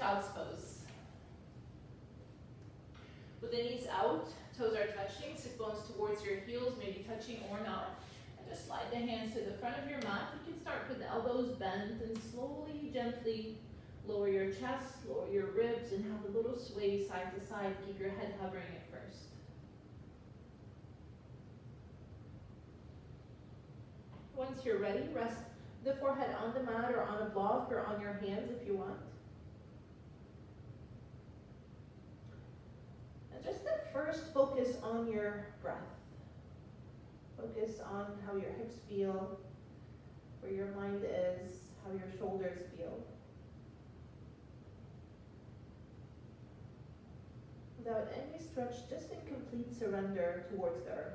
child's pose. With the knees out, toes are touching, sit bones towards your heels, maybe touching or not. And just slide the hands to the front of your mat. You can start with the elbows bent and slowly, gently lower your chest, lower your ribs, and have a little sway side to side. Keep your head hovering at first. Once you're ready, rest the forehead on the mat or on a block or on your hands if you want. And just at first, focus on your breath. Focus on how your hips feel, where your mind is, how your shoulders feel. Without any stretch, just in complete surrender towards the earth.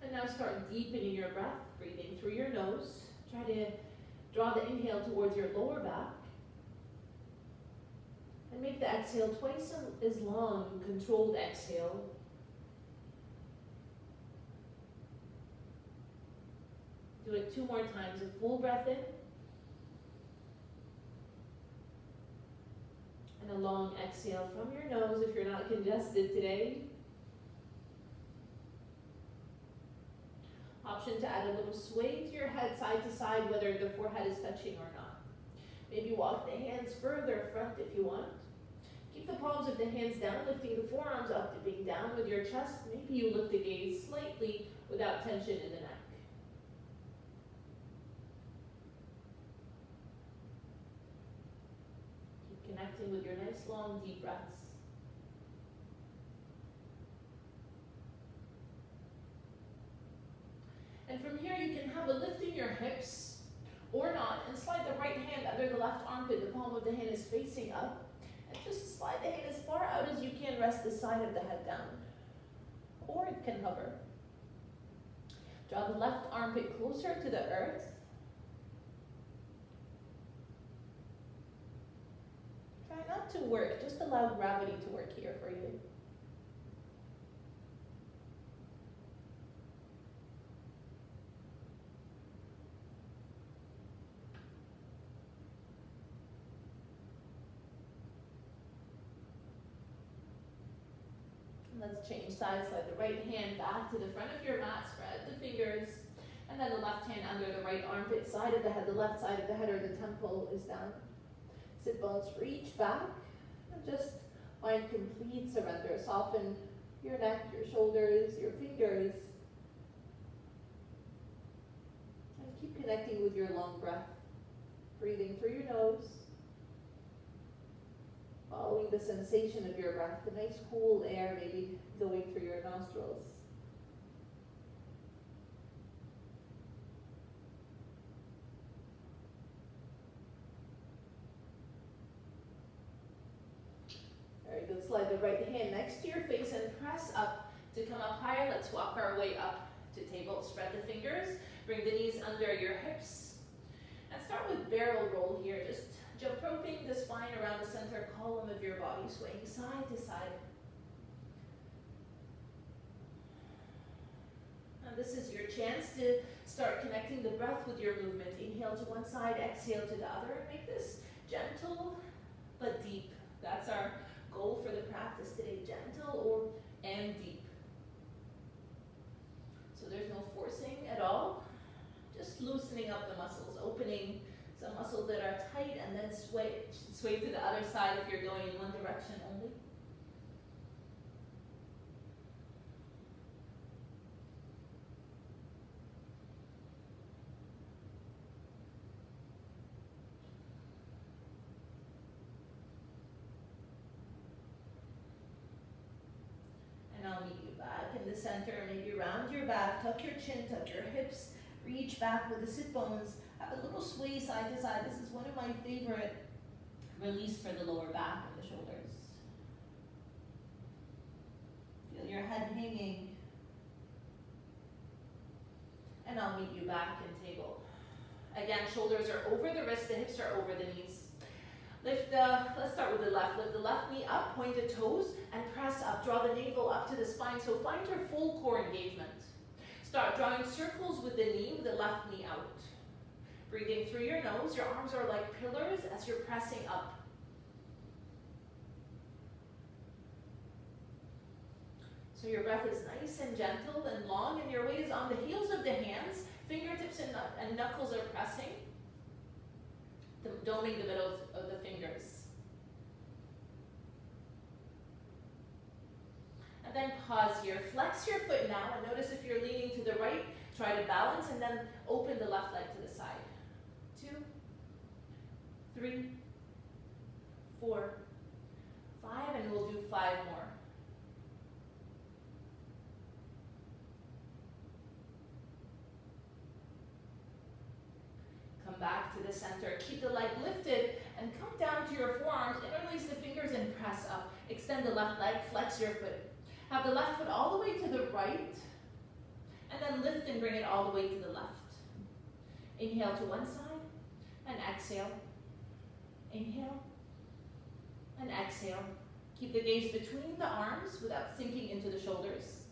And now start deepening your breath, breathing through your nose. Try to draw the inhale towards your lower back. And make the exhale twice as long, controlled exhale. Do it 2 more times. A full breath in. And a long exhale from your nose if you're not congested today. Option to add a little sway to your head side to side, whether the forehead is touching or not. Maybe walk the hands further front if you want. Keep the palms of the hands down, lifting the forearms up, dipping down with your chest. Maybe you lift the gaze slightly without tension in the neck. Keep connecting with your nice long deep breaths. And from here you can have a lift in your hips or not, and slide the right hand under the left armpit. The palm of the hand is facing up. And just slide the hand as far out as you can, rest the side of the head down. Or it can hover. Draw the left armpit closer to the earth. Try not to work, just allow gravity to work here for you. Let's change sides. Slide the right hand back to the front of your mat, spread the fingers, and then the left hand under the right armpit, side of the head, the left side of the head or the temple is down. Sit bones reach back, and just find complete surrender. Soften your neck, your shoulders, your fingers. And keep connecting with your long breath. Breathing through your nose. Following the sensation of your breath, the nice cool air maybe going through your nostrils. Very good. Slide the right hand next to your face and press up to come up higher. Let's walk our way up to table. Spread the fingers. Bring the knees under your hips. And start with barrel roll here. Just jump roping the spine around the center column of your body, swaying side to side. And this is your chance to start connecting the breath with your movement. Inhale to one side, exhale to the other, and make this gentle but deep. That's our goal for the practice today, gentle and deep. So there's no forcing at all, just loosening up the muscles, opening some muscles that are tight, and then sway to the other side if you're going in one direction only. And I'll meet you back in the center. Maybe round your back, tuck your chin, tuck your hips, reach back with the sit bones. Have a little sway side to side. This is one of my favorite release for the lower back and the shoulders. Feel your head hanging. And I'll meet you back in table. Again, shoulders are over the wrists, the hips are over the knees. Let's start with the left. Lift the left knee up, point the toes, and press up. Draw the navel up to the spine. So find your full core engagement. Start drawing circles with the knee, with the left knee out. Breathing through your nose, your arms are like pillars as you're pressing up. So your breath is nice and gentle and long, and your weight is on the heels of the hands. Fingertips and knuckles are pressing, doming the middle of the fingers. And then pause here. Flex your foot now, and notice if you're leaning to the right, try to balance, and then open the left leg to the side. 2, 3, 4, 5, and we'll do 5 more. Come back to the center. Keep the leg lifted and come down to your forearms. Interlace the fingers and press up. Extend the left leg, flex your foot. Have the left foot all the way to the right, and then lift and bring it all the way to the left. Inhale to one side, and exhale. Inhale, and exhale. Keep the gaze between the arms without sinking into the shoulders.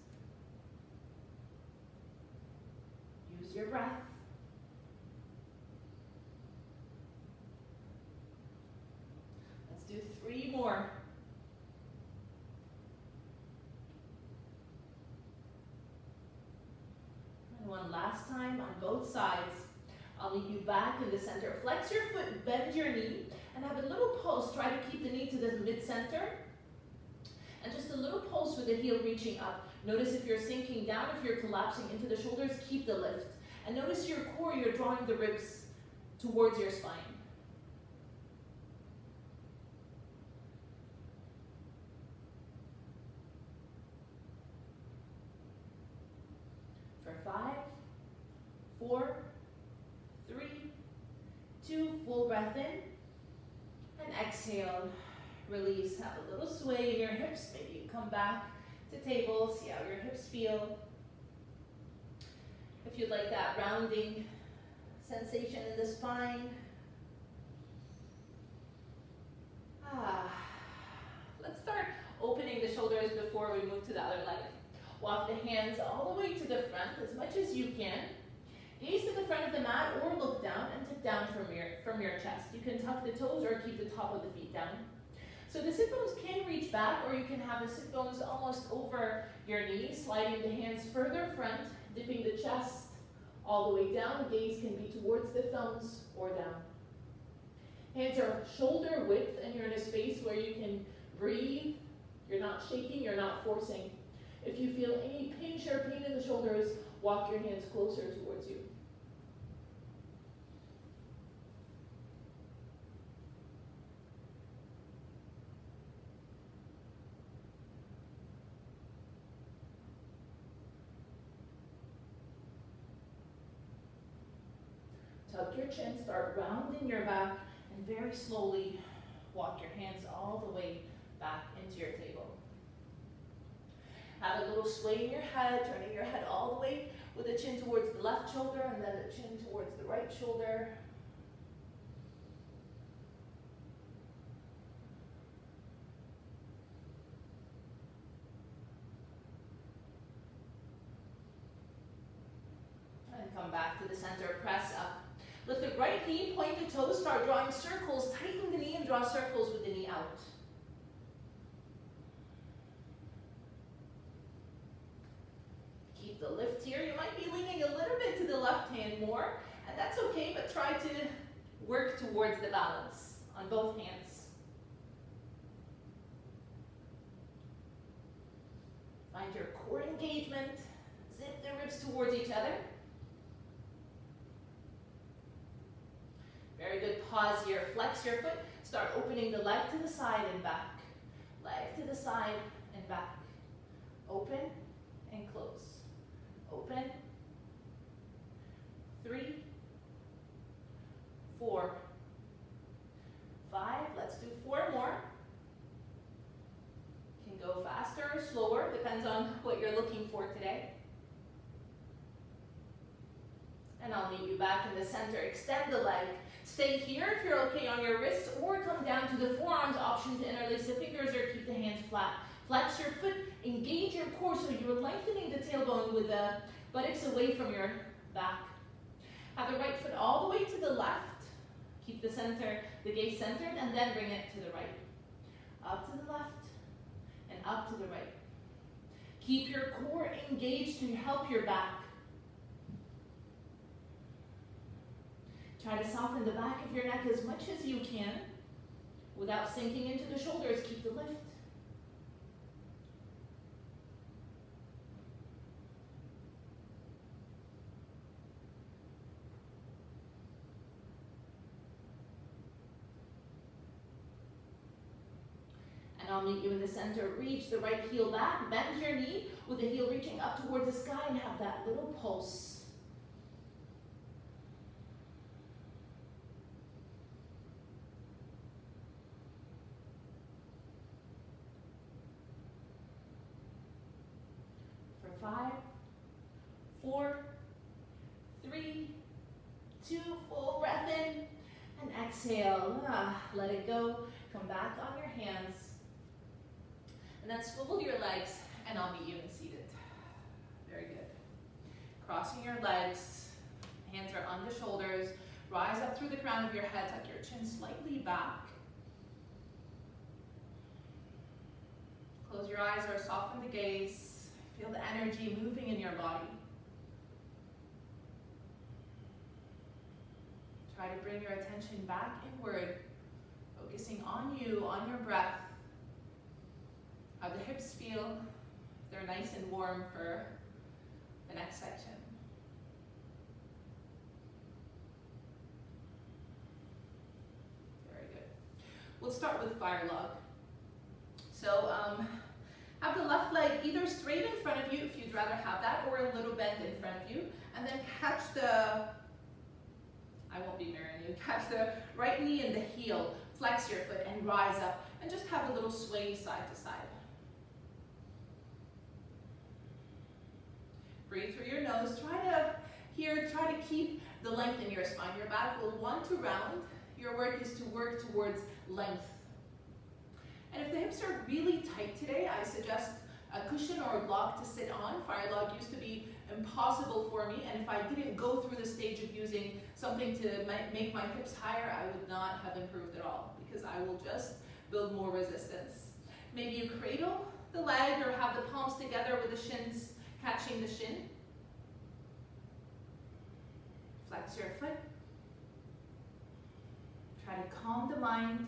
Use your breath. Let's do 3 more. And one last time on both sides. I'll lead you back in the center. Flex your foot, bend your knee, and have a little pulse. Try to keep the knee to the mid-center. And just a little pulse with the heel reaching up. Notice if you're sinking down, if you're collapsing into the shoulders, keep the lift. And notice your core, you're drawing the ribs towards your spine. For 5, 4, 3, 2, full breath in, and exhale, release. Have a little sway in your hips. Maybe you come back to table, see how your hips feel. If you'd like that rounding sensation in the spine. Let's start opening the shoulders before we move to the other leg. Walk the hands all the way to the front as much as you can. Gaze to the front of the mat or look down and tip down from your chest. You can tuck the toes or keep the top of the feet down. So the sit bones can reach back, or you can have the sit bones almost over your knees, sliding the hands further front, dipping the chest all the way down. The gaze can be towards the thumbs or down. Hands are shoulder width, and you're in a space where you can breathe. You're not shaking, you're not forcing. If you feel any pinch or pain in the shoulders, walk your hands closer towards you. Tuck your chin, start rounding your back, and very slowly walk your hands all the way back into your table. Have a little sway in your head, turning your head all the way with the chin towards the left shoulder and then the chin towards the right shoulder. And come back to the center, press up. Lift the right knee, point the toes, start drawing circles. Tighten the knee and draw circles with the knee out. Keep the lift here. You might be leaning a little bit to the left hand more, and that's okay, but try to work towards the balance on both hands. Find your core engagement. Zip the ribs towards each other. Very good. Pause here. Flex your foot. Start opening the leg to the side and back. Leg to the side and back. Open and close. Open. 3, 4, 5. Let's do 4 more. You can go faster or slower, depends on what you're looking for today. And I'll meet you back in the center. Extend the leg. Stay here if you're okay on your wrists, or come down to the forearms. Option to interlace the fingers or keep the hands flat. Flex your foot, engage your core so you're lengthening the tailbone with the buttocks away from your back. Have the right foot all the way to the left. Keep the gaze centered, and then bring it to the right. Up to the left, and up to the right. Keep your core engaged to help your back. Try to soften the back of your neck as much as you can without sinking into the shoulders. Keep the lift. And I'll meet you in the center. Reach the right heel back, bend your knee with the heel reaching up towards the sky, and have that little pulse. For 5, 4, 3, 2, full breath in, and exhale. Let it go. Come back on your hands. And then swivel your legs, and I'll meet you in seated. Very good. Crossing your legs, hands are on the shoulders. Rise up through the crown of your head, tuck your chin slightly back. Close your eyes or soften the gaze. Feel the energy moving in your body. Try to bring your attention back inward, focusing on you, on your breath. How the hips feel. They're nice and warm for the next section. Very good. We'll start with fire log. So have the left leg either straight in front of you, if you'd rather have that, or a little bend in front of you, and then catch I won't be mirroring you, catch the right knee in the heel, flex your foot and rise up, and just have a little sway side to side. Breathe through your nose. Try to keep the length in your spine. Your back will want to round. Your work is to work towards length. And if the hips are really tight today, I suggest a cushion or a block to sit on. Fire log used to be impossible for me, and if I didn't go through the stage of using something to make my hips higher, I would not have improved at all, because I will just build more resistance. Maybe you cradle the leg or have the palms together with the shins catching the shin. Flex your foot. Try to calm the mind.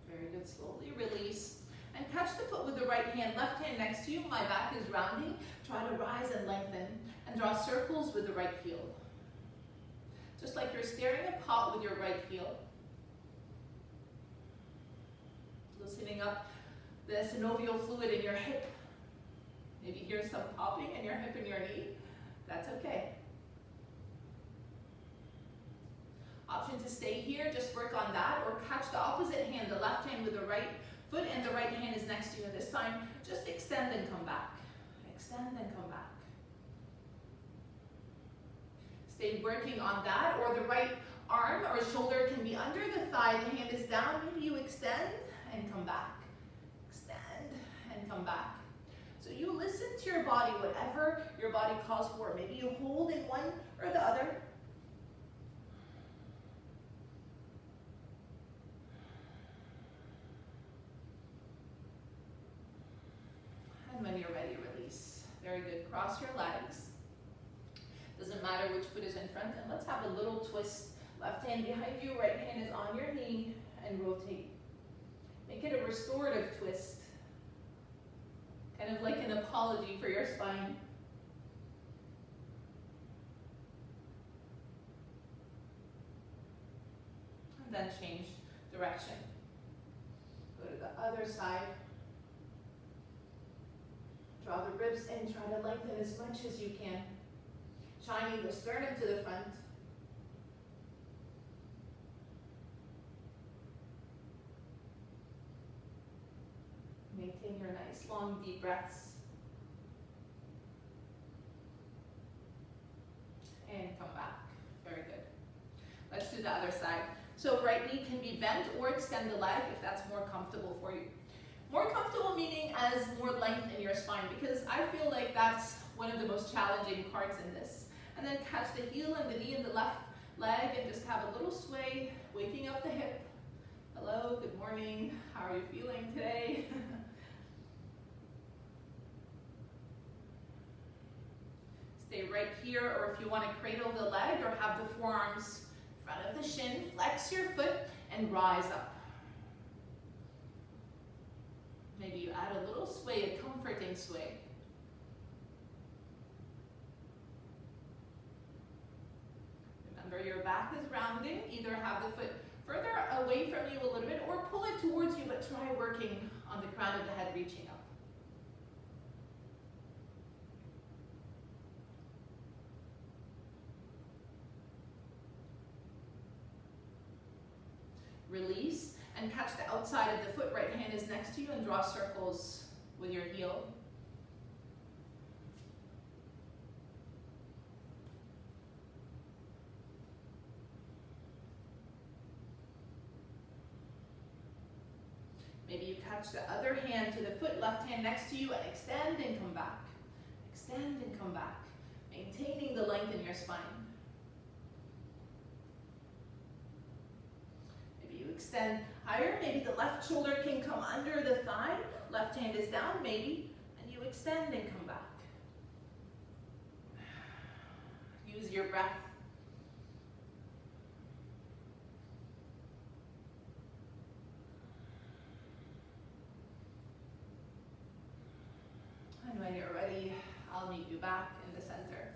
Very good. Slowly release. And catch the foot with the right hand, left hand next to you. My back is rounding. Try to rise and lengthen and draw circles with the right heel. Just like you're stirring a pot with your right heel. Loosening up the synovial fluid in your hip. Maybe here's some popping in your hip and your knee. That's okay. Option to stay here, just work on that, or catch the opposite hand, the left hand with the right foot, and the right hand is next to you. This time, just extend and come back. Extend and come back. Stay working on that, or the right arm or shoulder can be under the thigh, the hand is down, maybe you extend and come back. Extend and come back. So you listen to your body, whatever your body calls for. Maybe you hold in one or the other. And when you're ready, release. Very good. Cross your legs. Doesn't matter which foot is in front. And let's have a little twist. Left hand behind you, right hand is on your knee, and rotate. Make it a restorative twist. Kind of like an apology for your spine. And then change direction. Go to the other side. Draw the ribs in, try to lengthen as much as you can. Shining the sternum to the front. Maintain your nice long deep breaths. the other side. So right knee can be bent or extend the leg if that's more comfortable for you. More comfortable meaning as more length in your spine, because I feel like that's one of the most challenging parts in this. And then catch the heel and the knee in the left leg and just have a little sway, waking up the hip. Hello, good morning. How are you feeling today? Stay right here, or if you want to cradle the leg or have the forearms in front of the shin, flex your foot and rise up. Maybe you add a little sway, a comforting sway. Remember, your back is rounding. Either have the foot further away from you a little bit or pull it towards you, but try working on the crown of the head, reaching up. Release and catch the outside of the foot. Right hand is next to you and draw circles with your heel. Maybe you catch the other hand to the foot, left hand next to you, and extend and come back. Extend and come back, maintaining the length in your spine. Extend higher, maybe the left shoulder can come under the thigh, left hand is down maybe, and you extend and come back. Use your breath. And when you're ready, I'll meet you back in the center.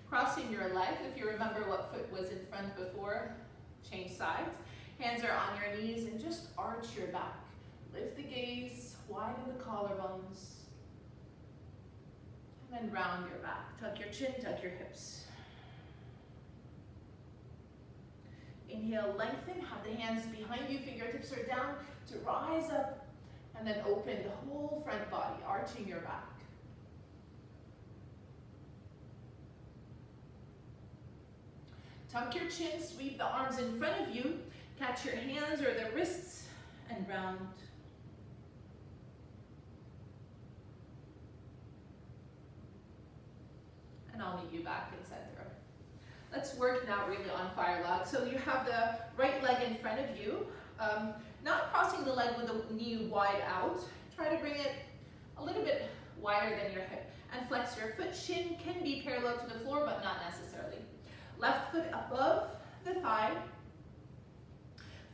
Crossing your legs, if you remember what foot was in front before, change sides. Hands are on your knees and just arch your back. Lift the gaze, widen the collarbones. And then round your back. Tuck your chin, tuck your hips. Inhale, lengthen, have the hands behind you, fingertips are down to rise up. And then open the whole front body, arching your back. Tuck your chin, sweep the arms in front of you. Catch your hands or the wrists and round. And I'll meet you back in center. Let's work now really on fire log. So you have the right leg in front of you. Not crossing the leg with the knee wide out. Try to bring it a little bit wider than your hip. And flex your foot. Shin can be parallel to the floor, but not necessarily. Left foot above the thigh.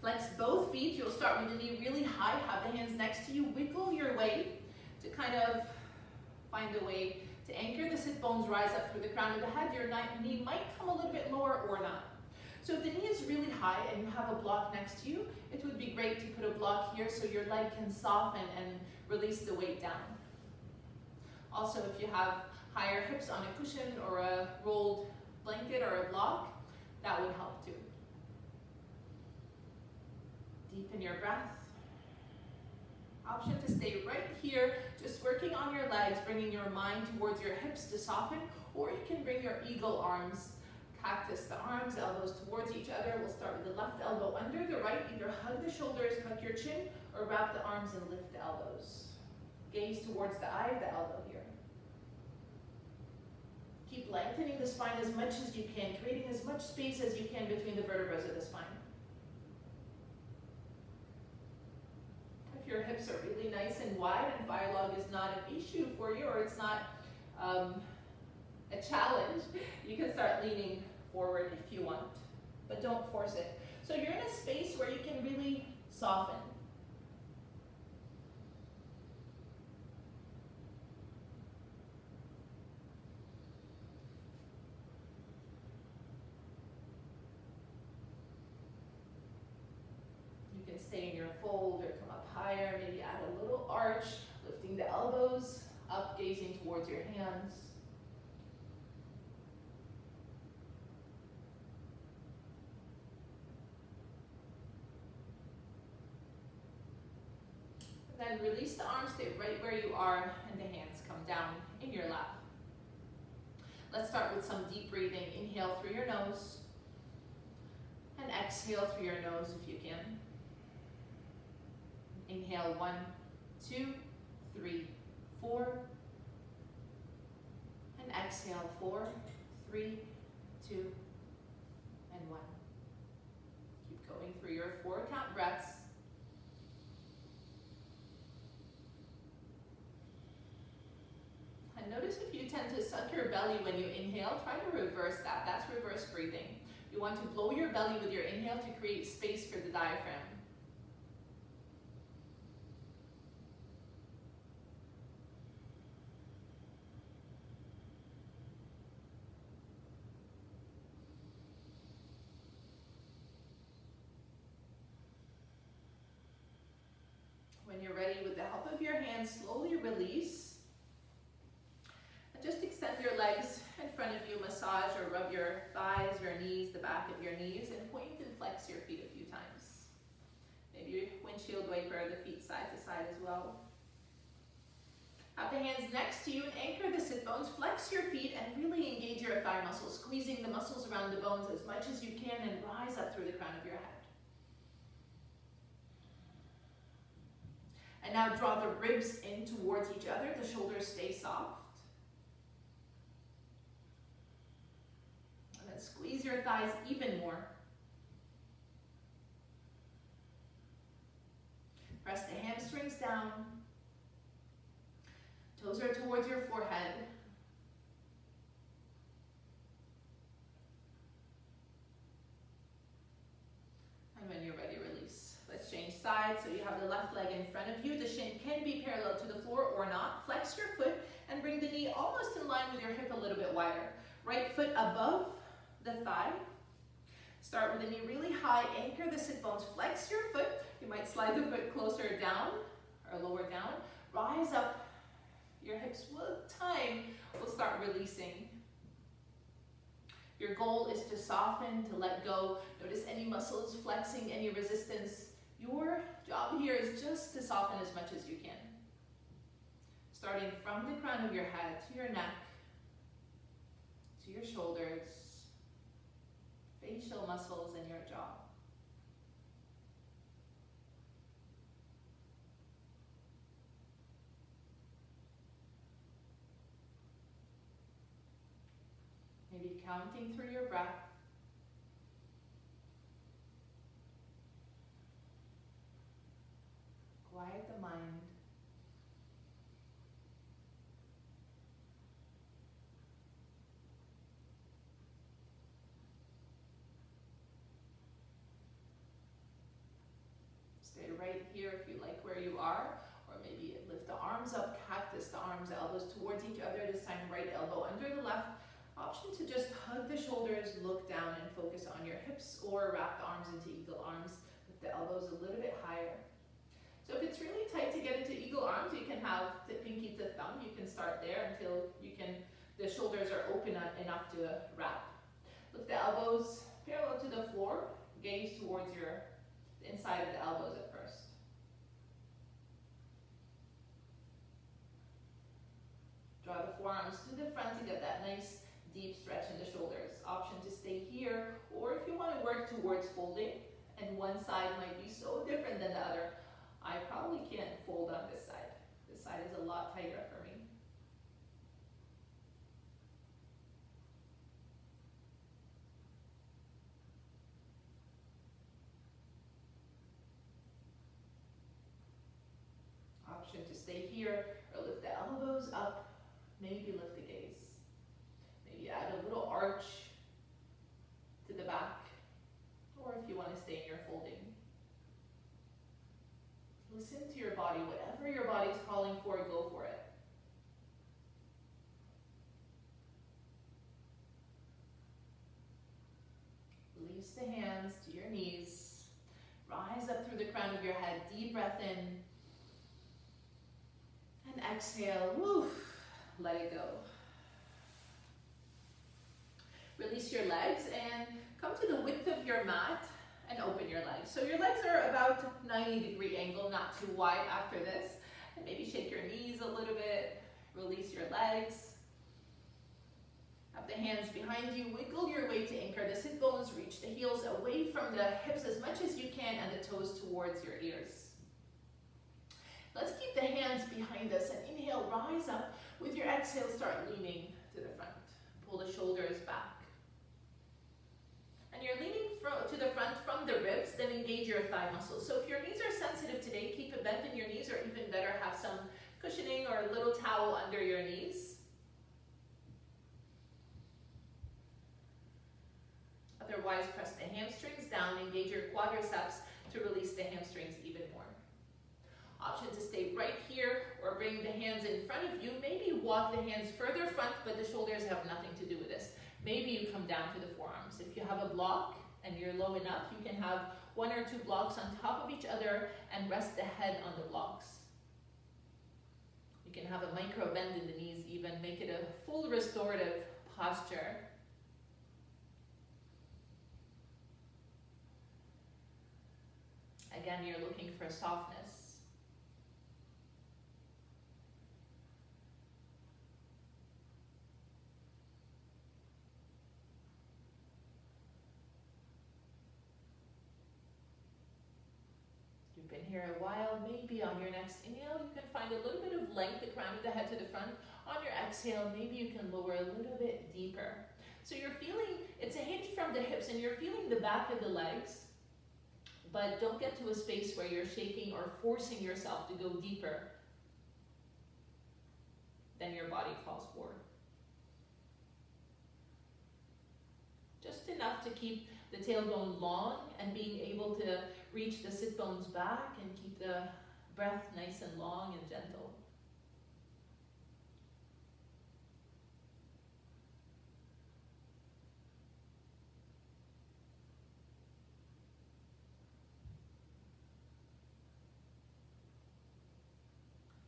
Flex both feet. You'll start with the knee really high. Have the hands next to you. Wiggle your way to kind of find a way to anchor the sit bones, rise up through the crown of the head. Your knee might come a little bit lower or not. So if the knee is really high and you have a block next to you, it would be great to put a block here so your leg can soften and release the weight down. Also, if you have higher hips on a cushion or a rolled blanket or a block, that would help too. Deepen your breath. Option to stay right here, just working on your legs, bringing your mind towards your hips to soften, or you can bring your eagle arms, cactus the arms, elbows towards each other. We'll start with the left elbow under the right. Either hug the shoulders, tuck your chin, or wrap the arms and lift the elbows. Gaze towards the eye of the elbow here. Keep lengthening the spine as much as you can, creating as much space as you can between the vertebrae of the spine. If your hips are really nice and wide and fire log is not an issue for you, or it's not a challenge, you can start leaning forward if you want, but don't force it. So you're in a space where you can really soften. You can stay in your fold or come up higher, maybe add a little arch, lifting the elbows up, gazing towards your hands. Then release the arms, stay right where you are, and the hands come down in your lap. Let's start with some deep breathing. Inhale through your nose, And exhale through your nose if you can. Inhale, 1, 2, 3, 4. And exhale, 4, 3, 2, and 1. Keep going through your 4 count breaths. And notice if you tend to suck your belly when you inhale, try to reverse that. That's reverse breathing. You want to blow your belly with your inhale to create space for the diaphragm. When you're ready, with the help of your hands, slowly release. And just extend your legs in front of you, massage or rub your thighs, your knees, the back of your knees, and point and flex your feet a few times. Maybe windshield wiper the feet side to side as well. Have the hands next to you and anchor the sit bones. Flex your feet and really engage your thigh muscles, squeezing the muscles around the bones as much as you can and rise up through the crown of your head. And now draw the ribs in towards each other. The shoulders stay soft. And then squeeze your thighs even more. Press the hamstrings down. Toes are towards your forehead. And when you're ready, release. Let's change sides. So you have the left leg in front of you. The shin can be parallel to the floor or not. Flex your foot and bring the knee almost in line with your hip a little bit wider. Right foot above the thigh. Start with the knee really high. Anchor the sit bones. Flex your foot. You might slide the foot closer down or lower down. Rise up. Your hips, with time, will start releasing. Your goal is to soften, to let go. Notice any muscles flexing, any resistance. Your job here is just to soften as much as you can. Starting from the crown of your head to your neck, to your shoulders, facial muscles, and your jaw. Maybe counting through your breath. Quiet the mind. Stay right here if you like where you are, or maybe lift the arms up, cactus the arms, elbows towards each other. This time right elbow under the left. Option to just hug the shoulders, look down and focus on your hips, or wrap the arms into eagle arms with the elbows a little bit higher. So if it's really tight to get into eagle arms, you can have the pinky to thumb. You can start there until the shoulders are open enough to wrap. Lift the elbows parallel to the floor, gaze towards the inside of the elbows at first. Draw the forearms to the front to get that nice deep stretch in the shoulders. Option to stay here, or if you want to work towards folding, and one side might be so different than the other. I probably can't fold on this side. This side is a lot tighter for me. Option to stay here, or lift the elbows up, maybe lift the gaze. Maybe add a little arch to the back, or if you want to stay in your folding. Listen to your body. Whatever your body's calling for, go for it. Release the hands to your knees. Rise up through the crown of your head. Deep breath in. And exhale. Woo. Let it go. Release your legs and come to the width of your mat and open your legs. So your legs are about 90-degree angle, not too wide after this. And maybe shake your knees a little bit. Release your legs. Have the hands behind you, wiggle your way to anchor. The sit bones reach the heels away from the hips as much as you can and the toes towards your ears. Let's keep the hands behind us and inhale, rise up. With your exhale, start leaning to the front. Pull the shoulders back. And you're leaning to the front from the ribs, then engage your thigh muscles. So if your knees are sensitive today, keep a bend in your knees, or even better, have some cushioning or a little towel under your knees. Otherwise, press the hamstrings down, engage your quadriceps to release the hamstrings even more. Option to stay right here or bring the hands in front of you. Maybe walk the hands further front, but the shoulders have nothing to do with this. Maybe you come down to the forearms. If you have a block and you're low enough, you can have 1 or 2 blocks on top of each other and rest the head on the blocks. You can have a micro bend in the knees even, make it a full restorative posture. Again, you're looking for softness. You've been here a while. Maybe on your next inhale, you can find a little bit of length, the crown of the head to the front. On your exhale, maybe you can lower a little bit deeper. So you're feeling, it's a hinge from the hips, and you're feeling the back of the legs. But don't get to a space where you're shaking or forcing yourself to go deeper than your body calls for. Just enough to keep the tailbone long and being able to reach the sit bones back and keep the breath nice and long and gentle.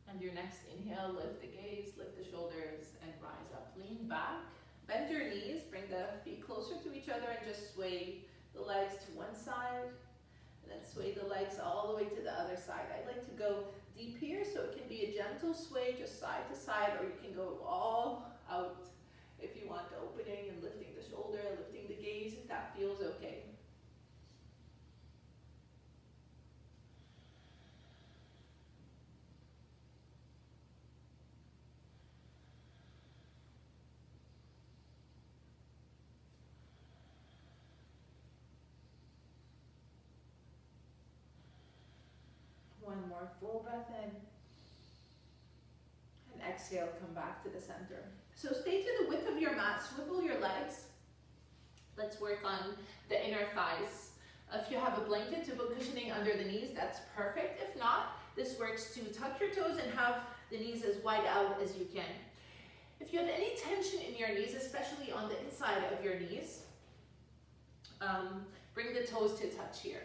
And your next inhale, lift the gaze, lift the shoulders, and rise up. Lean back, bend your knees, bring the feet closer to each other, and just sway the legs to one side, and then sway the legs all the way to the other side. I like to go deep here, so it can be a gentle sway, just side to side, or you can go all out if you want, opening and lifting the shoulder, lifting the gaze, if that feels okay. One more full breath in. And exhale, come back to the center. So stay to the width of your mat, swivel your legs. Let's work on the inner thighs. If you have a blanket to put cushioning under the knees, that's perfect. If not, this works to tuck your toes and have the knees as wide out as you can. If you have any tension in your knees, especially on the inside of your knees, bring the toes to touch here.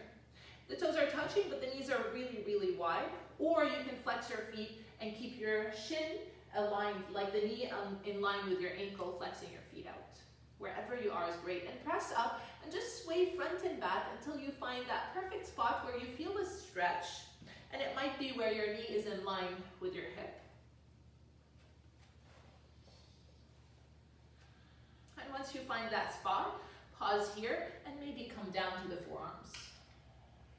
The toes are touching, but the knees are really, really wide. Or you can flex your feet and keep your shin aligned, like the knee in line with your ankle, flexing your feet out. Wherever you are is great. And press up and just sway front and back until you find that perfect spot where you feel a stretch. And it might be where your knee is in line with your hip. And once you find that spot, pause here and maybe come down to the forearms.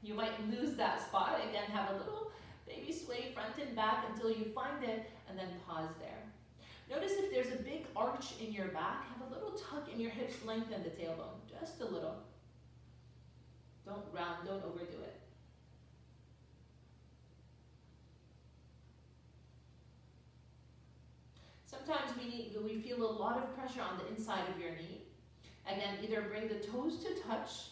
You might lose that spot. Again, have a little baby sway front and back until you find it, and then pause there. Notice if there's a big arch in your back, have a little tuck in your hips, lengthen the tailbone, just a little. Don't round, don't overdo it. Sometimes we feel a lot of pressure on the inside of your knee. Again, either bring the toes to touch.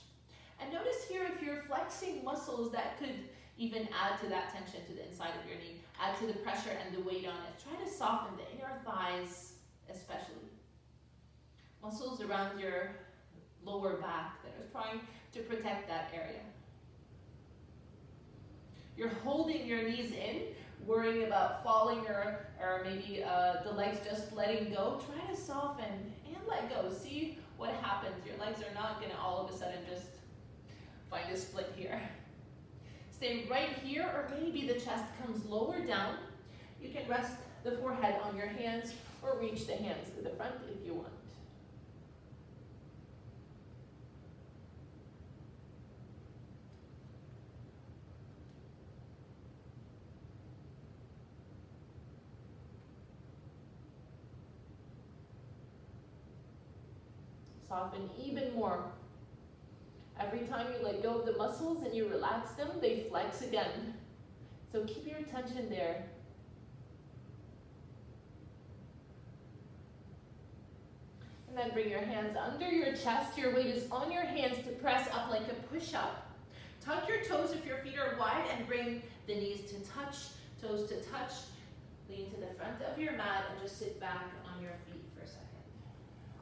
And notice here if you're flexing muscles that could even add to that tension to the inside of your knee, add to the pressure and the weight on it. Try to soften the inner thighs especially. Muscles around your lower back that are trying to protect that area. You're holding your knees in, worrying about falling or maybe the legs just letting go. Try to soften and let go. See what happens. Your legs are not going to all of a sudden just find a split here. Stay right here, or maybe the chest comes lower down. You can rest the forehead on your hands or reach the hands to the front if you want. Soften even more. Every time you let go of the muscles and you relax them, they flex again. So keep your attention there. And then bring your hands under your chest. Your weight is on your hands to press up like a push-up. Tuck your toes if your feet are wide and bring the knees to touch, toes to touch. Lean to the front of your mat and just sit back on your feet for a second.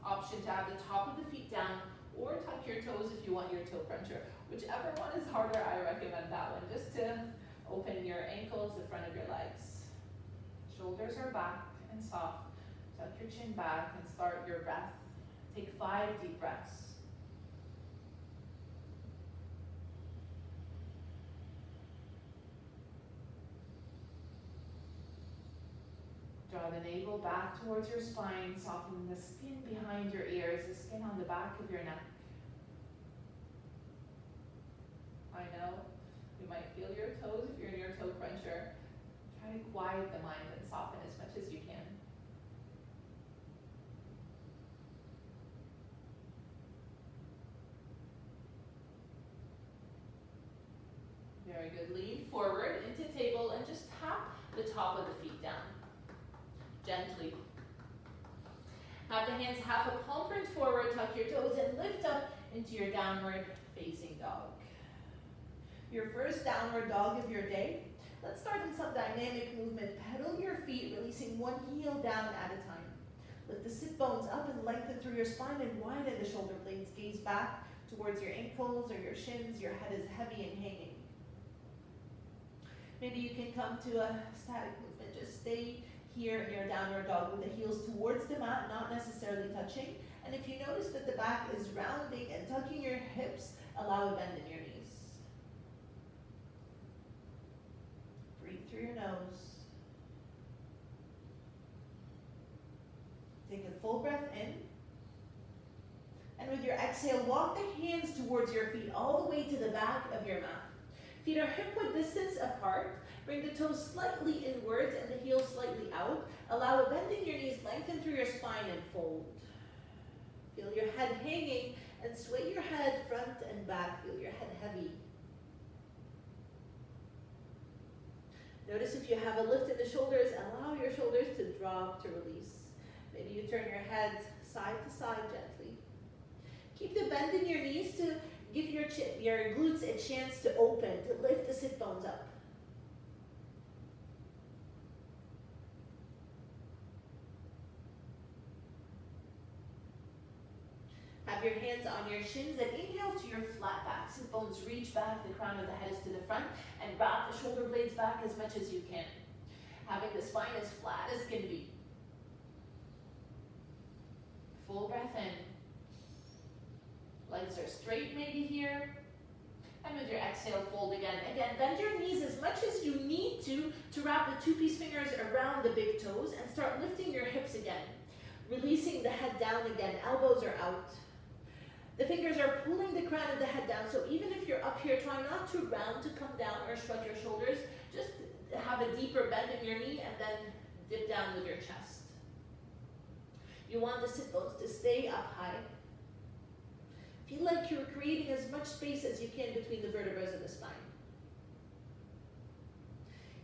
Option to have the top of the feet down or tuck your toes if you want your toe cruncher. Whichever one is harder, I recommend that one, just to open your ankles, the front of your legs. Shoulders are back and soft. Tuck your chin back and start your breath. Take 5 deep breaths. Draw the navel back towards your spine, soften the skin behind your ears, the skin on the back of your neck. I know you might feel your toes if you're in your toe cruncher. Try to quiet the mind and soften as much as you can. Very good. Lean forward into table and just tap the top of the feet down. Gently. Have the hands half a palm print forward, tuck your toes and lift up into your downward facing dog. Your first downward dog of your day. Let's start in some dynamic movement. Pedal your feet, releasing one heel down at a time. Lift the sit bones up and lengthen through your spine and widen the shoulder blades. Gaze back towards your ankles or your shins. Your head is heavy and hanging. Maybe you can come to a static movement. Just stay here in your downward dog with the heels towards the mat, not necessarily touching. And if you notice that the back is rounding and tucking your hips, allow a bend in your knees. Breathe through your nose. Take a full breath in. And with your exhale, walk the hands towards your feet all the way to the back of your mat. Feet are hip-width distance apart. Bring the toes slightly inwards and the heels slightly out. Allow a bend in your knees, lengthen through your spine and fold. Feel your head hanging and sway your head front and back. Feel your head heavy. Notice if you have a lift in the shoulders, allow your shoulders to drop, to release. Maybe you turn your head side to side gently. Keep the bend in your knees to give your glutes a chance to open, to lift the sit bones up. Have your hands on your shins and inhale to your flat back. Sit bones reach back, the crown of the head is to the front, and wrap the shoulder blades back as much as you can. Having the spine as flat as can be. Full breath in. Legs are straight maybe here. And with your exhale, fold again. Again, bend your knees as much as you need to wrap the two-piece fingers around the big toes and start lifting your hips again. Releasing the head down again, elbows are out. The fingers are pulling the crown of the head down, so even if you're up here, try not to round to come down or shrug your shoulders. Just have a deeper bend in your knee and then dip down with your chest. You want the sit bones to stay up high. Feel like you're creating as much space as you can between the vertebrae of the spine.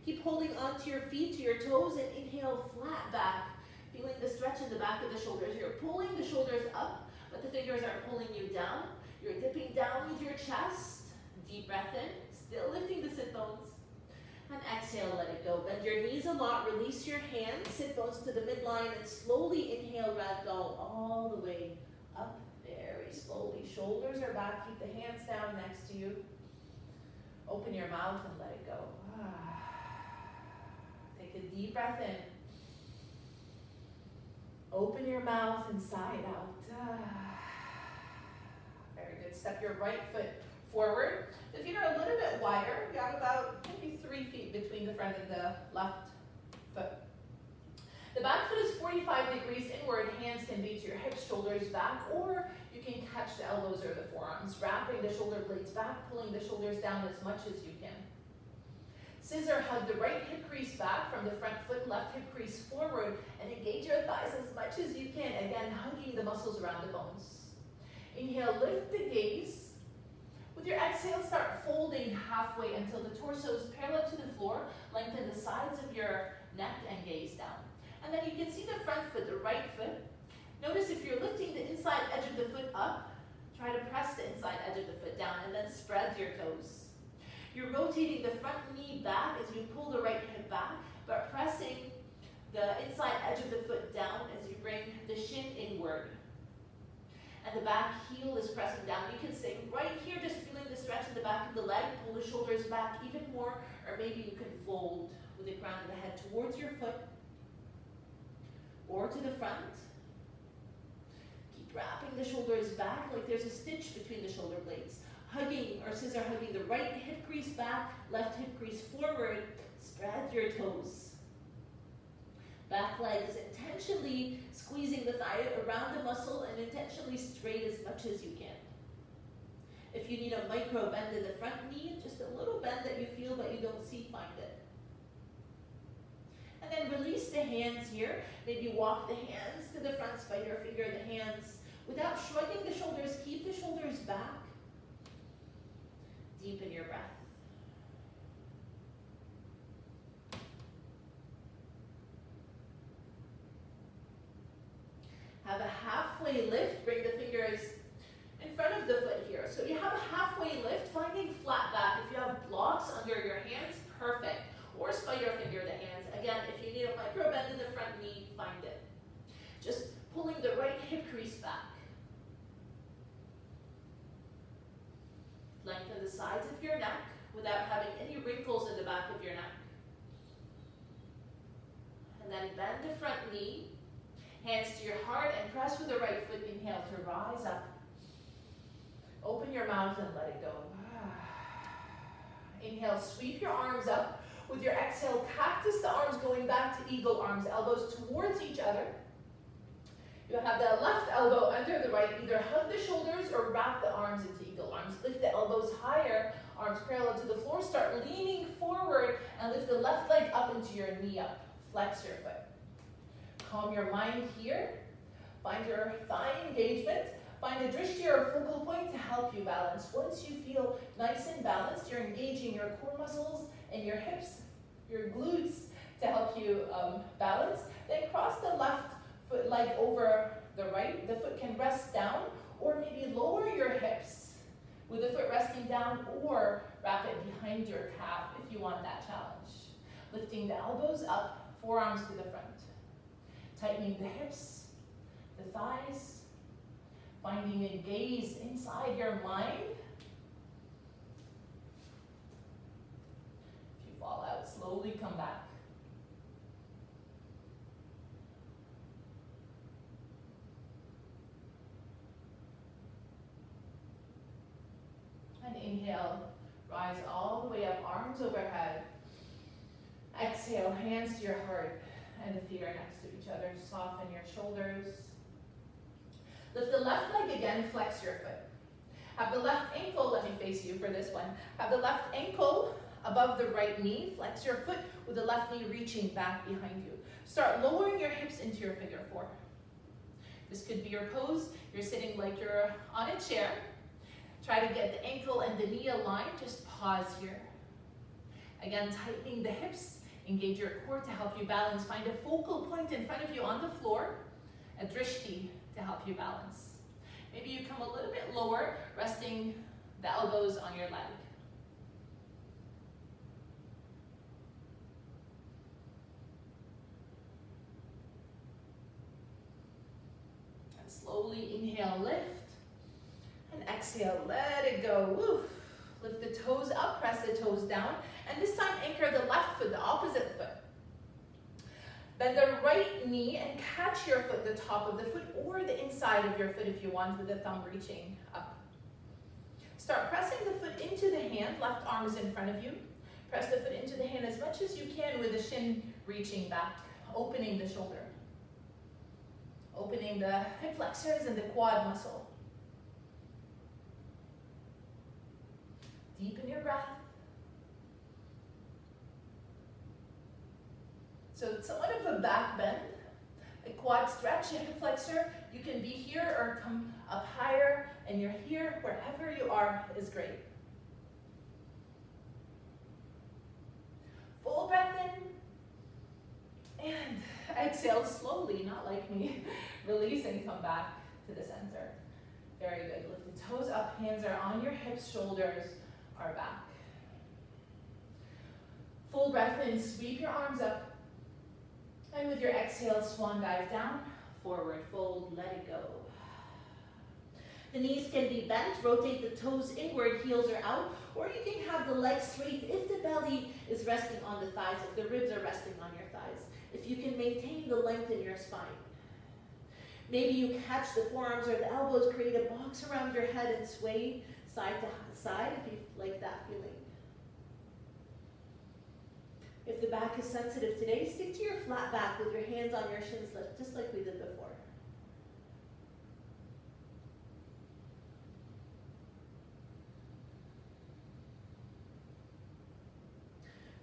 Keep holding onto your feet, to your toes, and inhale flat back. Feeling the stretch in the back of the shoulders. You're pulling the shoulders up, but the fingers are pulling you down. You're dipping down with your chest. Deep breath in, still lifting the sit bones. And exhale, let it go. Bend your knees a lot, release your hands, sit bones to the midline, and slowly inhale, ragdoll all the way up. Very slowly. Shoulders are back. Keep the hands down next to you. Open your mouth and let it go. Take a deep breath in. Open your mouth and sigh it out. Very good. Step your right foot forward. The feet are a little bit wider. You have about maybe 3 feet between the front and the left foot. The back foot is 45 degrees inward. Hands can be to your hips, shoulders back, or you can catch the elbows or the forearms, wrapping the shoulder blades back, pulling the shoulders down as much as you can. Scissor hug the right hip crease back from the front foot, left hip crease forward, and engage your thighs as much as you can. Again, hugging the muscles around the bones. Inhale, lift the gaze. With your exhale, start folding halfway until the torso is parallel to the floor. Lengthen the sides of your neck and gaze down. And then you can see the front foot, the right foot. Notice if you're lifting the inside edge of the foot up, try to press the inside edge of the foot down and then spread your toes. You're rotating the front knee back as you pull the right hip back, but pressing the inside edge of the foot down as you bring the shin inward. And the back heel is pressing down. You can stay right here, just feeling the stretch in the back of the leg. Pull the shoulders back even more, or maybe you can fold with the crown of the head towards your foot or to the front. Keep wrapping the shoulders back like there's a stitch between the shoulder blades. Hugging or scissor hugging the right hip crease back, left hip crease forward. Spread your toes. Back leg is intentionally squeezing the thigh around the muscle and intentionally straight as much as you can. If you need a micro bend in the front knee, just a little bend that you feel but you don't see, find it. And then release the hands here. Maybe walk the hands to the front, spider finger the hands. Without shrugging the shoulders, keep the shoulders back. Deepen your breath. Have a halfway lift, bring the fingers in front of the foot here. So you have a halfway lift, finding flat back. If you have blocks under your hands, perfect. Or spider finger the hands. Again, if you need a micro bend in the front knee, find it. Just pulling the right hip crease back. Lengthen the sides of your neck without having any wrinkles in the back of your neck. And then bend the front knee. Hands to your heart and press with the right foot. Inhale to rise up. Open your mouth and let it go. Inhale, sweep your arms up. With your exhale, cactus the arms going back to eagle arms, elbows towards each other. You have the left elbow under the right. Either hug the shoulders or wrap the arms into eagle arms. Lift the elbows higher, arms parallel to the floor. Start leaning forward and lift the left leg up into your knee up. Flex your foot. Calm your mind here. Find your thigh engagement. Find a drishti or focal point to help you balance. Once you feel nice and balanced, you're engaging your core muscles and your hips, your glutes to help you balance. Then cross the left foot leg over the right. The foot can rest down, or maybe lower your hips with the foot resting down, or wrap it behind your calf if you want that challenge. Lifting the elbows up, forearms to the front. Tightening the hips, the thighs, finding a gaze inside your mind. If you fall out, slowly come back. And inhale, rise all the way up, arms overhead. Exhale, hands to your heart and the feet are next to each other. Soften your shoulders. Lift the left leg again, flex your foot. Have the left ankle, let me face you for this one. Have the left ankle above the right knee. Flex your foot with the left knee reaching back behind you. Start lowering your hips into your figure four. This could be your pose. You're sitting like you're on a chair. Try to get the ankle and the knee aligned. Just pause here. Again, tightening the hips. Engage your core to help you balance. Find a focal point in front of you on the floor. A drishti to help you balance. Maybe you come a little bit lower, resting the elbows on your leg. And slowly inhale, lift. And exhale, let it go. Woo. Lift the toes up, press the toes down. And this time anchor the left foot, the opposite foot. Bend the right knee and catch your foot, the top of the foot, or the inside of your foot if you want, with the thumb reaching up. Start pressing the foot into the hand, left arm is in front of you. Press the foot into the hand as much as you can with the shin reaching back, opening the shoulder. Opening the hip flexors and the quad muscle. Deepen your breath. So it's somewhat of a back bend, a quad stretch, a hip flexor. You can be here or come up higher, And you're here, wherever you are is great. Full breath in. And exhale slowly, not like me. Release and come back to the center. Very good. Lift the toes up, hands are on your hips, shoulders are back. Full breath in, sweep your arms up. And with your exhale, swan dive down, forward fold, let it go. The knees can be bent, rotate the toes inward, heels are out, or you can have the legs straight if the belly is resting on the thighs, if the ribs are resting on your thighs. If you can maintain the length in your spine. Maybe you catch the forearms or the elbows, create a box around your head and sway side to side if you like that feeling. If the back is sensitive today, stick to your flat back with your hands on your shins, just like we did before.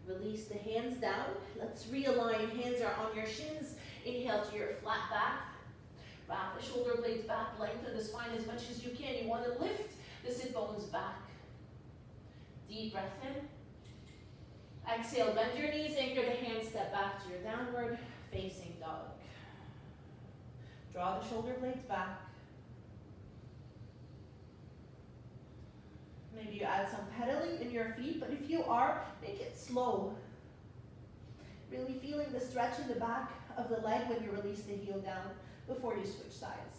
Release the hands down. Let's realign. Hands are on your shins. Inhale to your flat back. Wrap the shoulder blades back. Lengthen the spine as much as you can. You want to lift the sit bones back. Deep breath in. Exhale, bend your knees, anchor the hands, step back to your downward facing dog. Draw the shoulder blades back. Maybe you add some pedaling in your feet, but if you are, make it slow. Really feeling the stretch in the back of the leg when you release the heel down before you switch sides.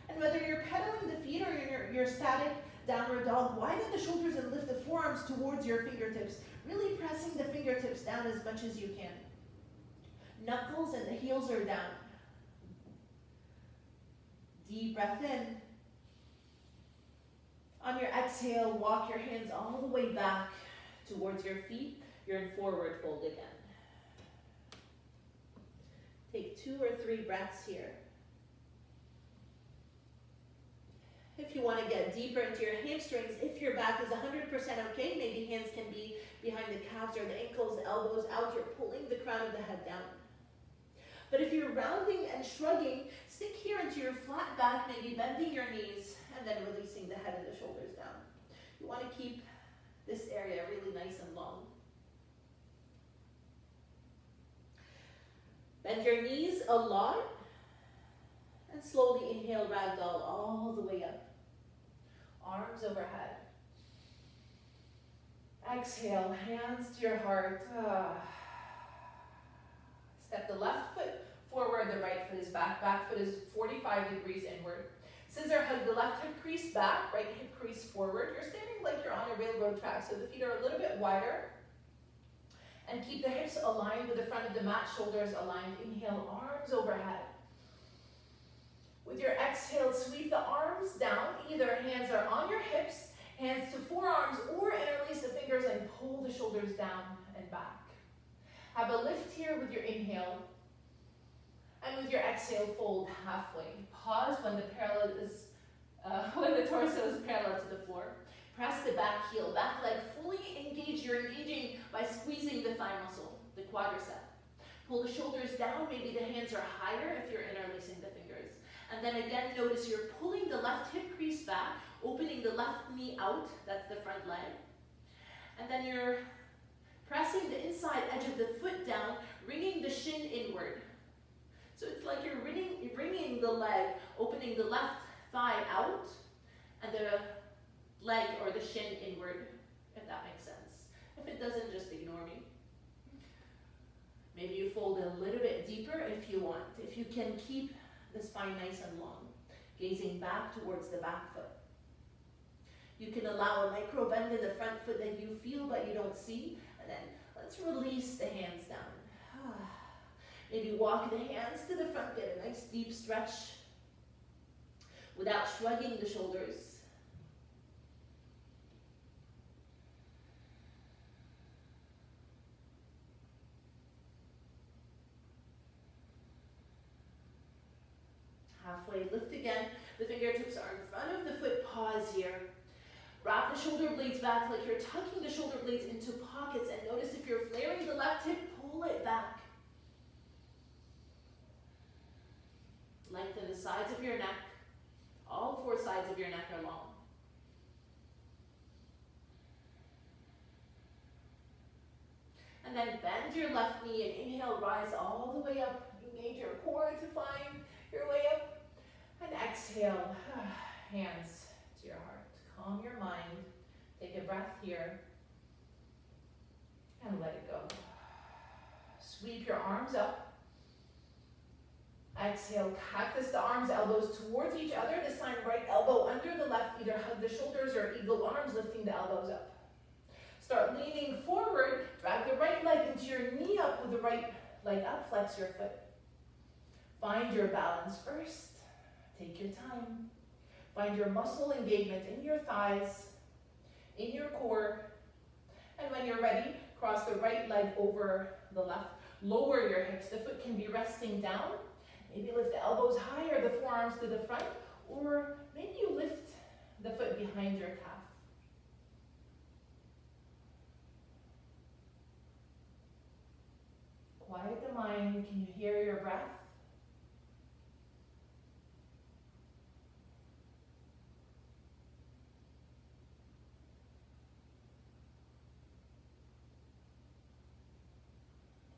And whether you're pedaling the feet or you're static, downward dog, widen the shoulders and lift the forearms towards your fingertips, really pressing the fingertips down as much as you can. Knuckles and the heels are down. Deep breath in. On your exhale, walk your hands all the way back towards your feet. You're in forward fold again. Take 2 or 3 breaths here. If you want to get deeper into your hamstrings, if your back is 100% okay, maybe hands can be behind the calves or the ankles, elbows out, you're pulling the crown of the head down. But if you're rounding and shrugging, stick here into your flat back, maybe bending your knees, and then releasing the head and the shoulders down. You want to keep this area really nice and long. Bend your knees a lot. And slowly inhale, ragdoll all the way up. Arms overhead. Exhale, hands to your heart. Step the left foot forward, the right foot is back. Back foot is 45 degrees inward. Scissor hug the left hip crease back, right hip crease forward. You're standing like you're on a railroad track, so the feet are a little bit wider. And keep the hips aligned with the front of the mat, shoulders aligned. Inhale, arms overhead. With your exhale, sweep the arms down. Either hands are on your hips, hands to forearms, or interlace the fingers and pull the shoulders down and back. Have a lift here with your inhale. And with your exhale, fold halfway. Pause when the torso is parallel to the floor. Press the back heel, back leg fully engaged. You're engaging by squeezing the thigh muscle, the quadricep. Pull the shoulders down. Maybe the hands are higher if you're interlacing the fingers. And then again, notice you're pulling the left hip crease back, opening the left knee out, that's the front leg. And then you're pressing the inside edge of the foot down, wringing the shin inward. So it's like you're wringing the leg, opening the left thigh out, and the leg or the shin inward, if that makes sense. If it doesn't, just ignore me. Maybe you fold a little bit deeper if you want. If you can keep the spine nice and long, gazing back towards the back foot. You can allow a micro bend in the front foot that you feel but you don't see, and then let's release the hands down. Maybe walk the hands to the front, get a nice deep stretch without shrugging the shoulders. Halfway, lift again. The fingertips are in front of the foot. Pause here. Wrap the shoulder blades back like you're tucking the shoulder blades into pockets, and notice if you're flaring the left hip, pull it back. Lengthen the sides of your neck, all or long. And then bend your left knee and inhale, rise all the way up. Engage your core to find your way up. And exhale, hands to your heart. Calm your mind. Take a breath here. And let it go. Sweep your arms up. Exhale, cactus the arms, elbows towards each other. This time, right elbow under the left. Either hug the shoulders or eagle arms, lifting the elbows up. Start leaning forward. Drag the right leg into your knee up with the right leg up. Flex your foot. Find your balance first. Take your time. Find your muscle engagement in your thighs, in your core. And when you're ready, cross the right leg over the left. Lower your hips. The foot can be resting down. Maybe lift the elbows higher, the forearms to the front, or maybe you lift the foot behind your calf. Quiet the mind. Can you hear your breath?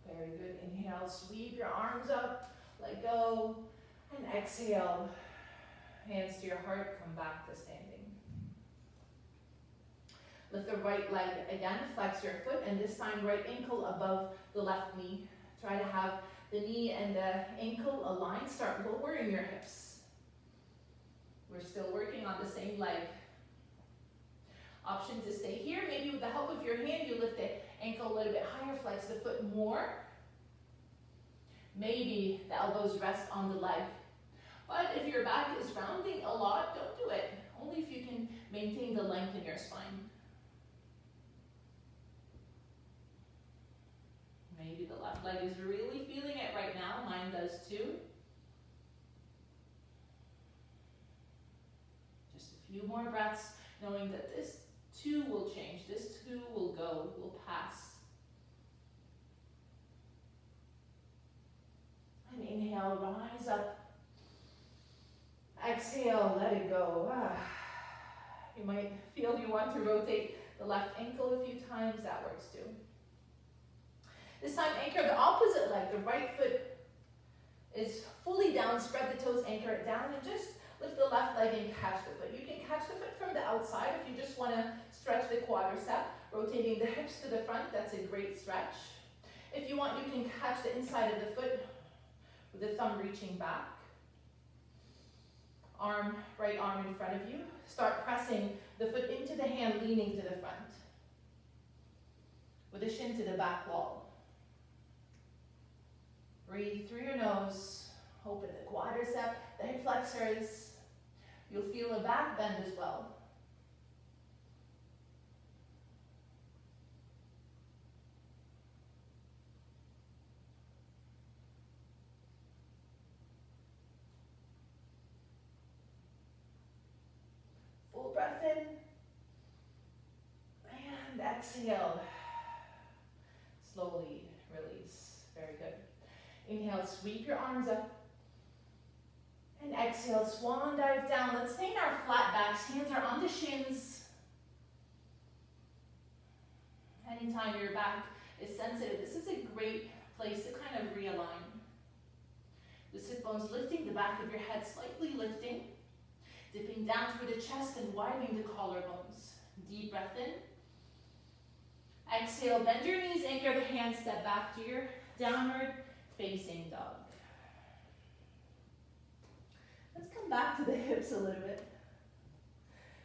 Very good. Inhale, sweep your arms up, let go, and exhale. Hands to your heart, come back to standing. Lift the right leg again, flex your foot, and this time right ankle above the left knee. Try to have the knee and the ankle aligned. Start lowering your hips. We're still working on the same leg. Option to stay here. Maybe with the help of your hand, you lift the ankle a little bit higher, flex the foot more. Maybe the elbows rest on the leg. But if your back is rounding a lot, don't do it. Only if you can maintain the length in your spine. Maybe the left leg is really feeling it right now. Mine does too. Just a few more breaths, knowing that this too will change. This too will go, will pass. And inhale, rise up. Exhale, let it go. You might feel you want to rotate the left ankle a few times. That works too. This time, anchor the opposite leg. The right foot is fully down. Spread the toes, anchor it down, and just lift the left leg and catch the foot. You can catch the foot from the outside if you just want to stretch the quadricep. Rotating the hips to the front, that's a great stretch. If you want, you can catch the inside of the foot with the thumb reaching back. Right arm in front of you. Start pressing the foot into the hand, leaning to the front. With the shin to the back wall. Breathe through your nose. Open the quadricep, the hip flexors. You'll feel a back bend as well. Full breath in. And exhale. Slowly release. Very good. Inhale, sweep your arms up. And exhale, swan dive down. Let's stay in our flat backs. Hands are on the shins. Anytime your back is sensitive, this is a great place to kind of realign. The sit bones lifting, the back of your head slightly lifting. Dipping down through the chest and widening the collarbones. Deep breath in. Exhale, bend your knees, anchor the hands, step back to your downward facing dog. Let's come back to the hips a little bit.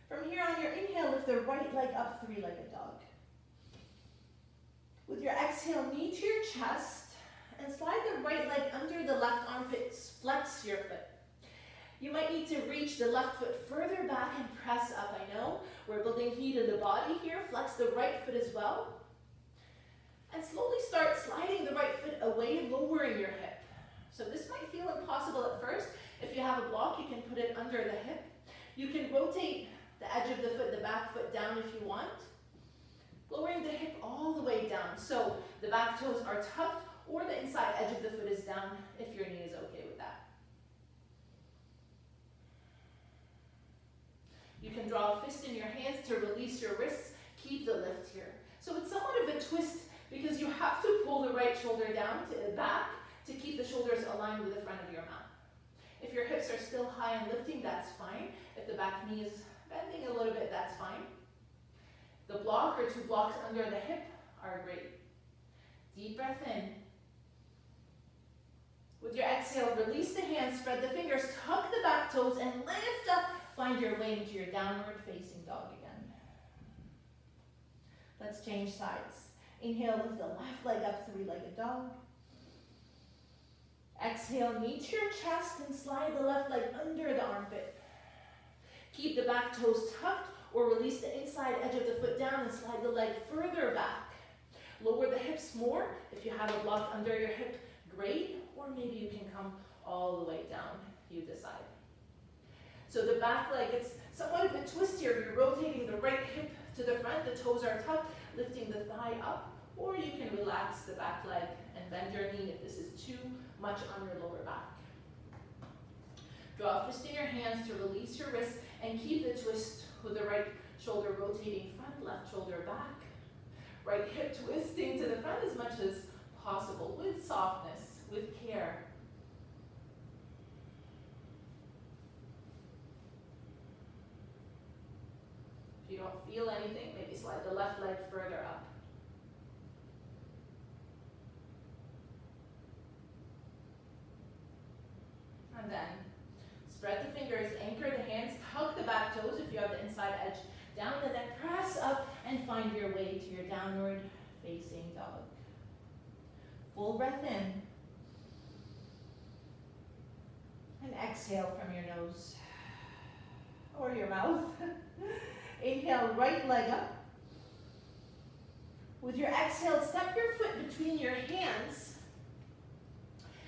From here on your inhale, lift the right leg up, three-legged dog. With your exhale, knee to your chest, and slide the right leg under the left armpits. Flex your foot. You might need to reach the left foot further back and press up. I know we're building heat in the body here. Flex the right foot as well. And slowly start sliding the right foot away, lowering your hip. So this might feel impossible at first. If you have a block, you can put it under the hip. You can rotate the edge of the foot, the back foot down if you want. Lowering the hip all the way down. So the back toes are tucked or the inside edge of the foot is down if your knee is okay with that. You can draw a fist in your hands to release your wrists. Keep the lift here. So it's somewhat of a twist because you have to pull the right shoulder down to the back to keep the shoulders aligned with the front of your mat. If your hips are still high and lifting, that's fine. If the back knee is bending a little bit, that's fine. The block or 2 blocks under the hip are great. Deep breath in. With your exhale, release the hands, spread the fingers, tuck the back toes, and lift up. Find your way into your downward facing dog again. Let's change sides. Inhale, lift the left leg up, 3-legged dog. Exhale, knee to your chest and slide the left leg under the armpit. Keep the back toes tucked or release the inside edge of the foot down and slide the leg further back. Lower the hips more. If you have a block under your hip, great. Or maybe you can come all the way down. You decide. So the back leg, it's somewhat of a twist here. You're rotating the right hip to the front. The toes are tucked, lifting the thigh up. Or you can relax the back leg and bend your knee if this is too much on your lower back. Draw a fist in your hands to release your wrists and keep the twist with the right shoulder rotating front, left shoulder back. Right hip twisting to the front as much as possible with softness, with care. If you don't feel anything, maybe slide the left leg further up. And then spread the fingers, anchor the hands, tuck the back toes if you have the inside edge down, and then press up and find your way to your downward facing dog. Full breath in. And exhale from your nose or your mouth. Inhale, right leg up. With your exhale, step your foot between your hands.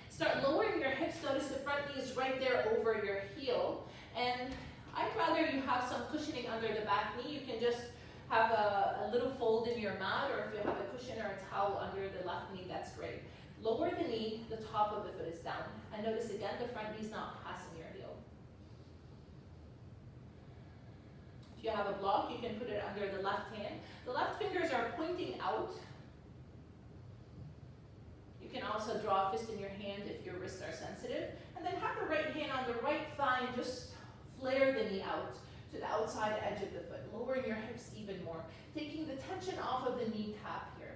Start lowering your hips. Notice the front knee is right there over your heel. And I'd rather you have some cushioning under the back knee. You can just have a little fold in your mat, or if you have a cushion or a towel under the left knee, that's great. Lower the knee, the top of the foot is down. And notice again, the front knee is not passing your heel. If you have a block, you can put it under the left hand. The left fingers are pointing out. You can also draw a fist in your hand if your wrists are sensitive. And then have the right hand on the right thigh and just flare the knee out to the outside edge of the foot, lowering your hips even more, taking the tension off of the knee tap here.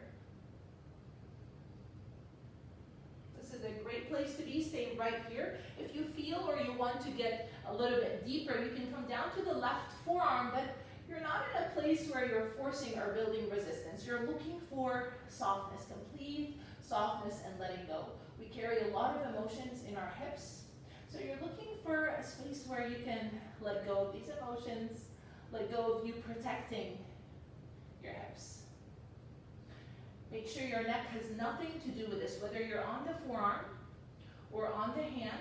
This is a great place to be, staying right here. If you feel or you want to get a little bit deeper, you can come down to the left forearm, but you're not in a place where you're forcing or building resistance. You're looking for softness, complete softness and letting go. We carry a lot of emotions in our hips, so you're looking for a space where you can let go of these emotions, let go of you protecting your hips. Make sure your neck has nothing to do with this, whether you're on the forearm or on the hand.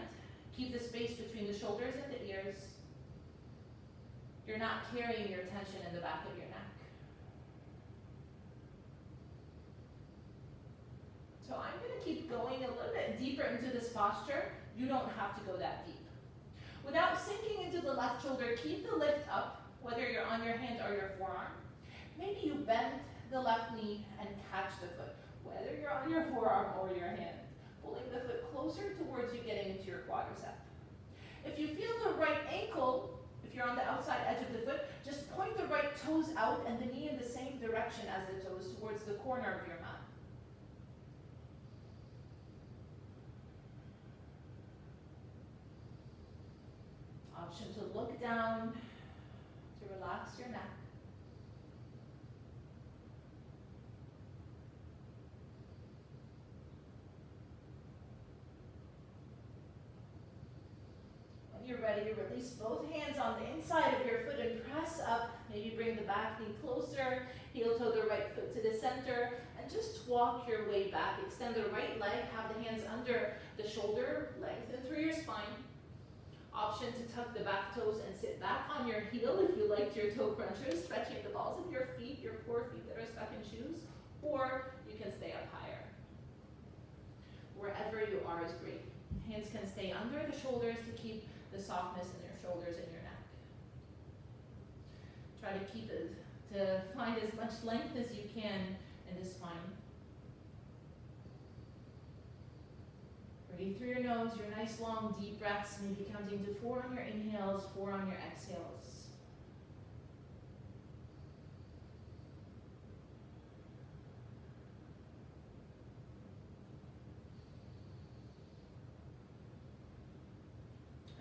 Keep the space between the shoulders and the ears. You're not carrying your tension in the back of your neck. So I'm going to keep going a little bit deeper into this posture. You don't have to go that deep. Without sinking into the left shoulder, keep the lift up, whether you're on your hand or your forearm. Maybe you bend the left knee and catch the foot, whether you're on your forearm or your hand, pulling the foot closer towards you, getting into your quadricep. If you feel the right ankle, if you're on the outside edge of the foot, just point the right toes out and the knee in the same direction as the toes towards the corner of your mat. Option to look down, to relax your neck. When you're ready, release both hands on the inside of your foot and press up. Maybe bring the back knee closer, heel toe the right foot to the center, and just walk your way back. Extend the right leg, have the hands under the shoulder, lengthen through your spine. Option to tuck the back toes and sit back on your heel if you like your toe crunchers, stretching the balls of your feet, your poor feet that are stuck in shoes, or you can stay up higher. Wherever you are is great. Hands can stay under the shoulders to keep the softness in your shoulders and your neck. Try to keep it, to find as much length as you can in the spine. Breathe through your nose, your nice long deep breaths, maybe counting to 4 on your inhales, 4 on your exhales.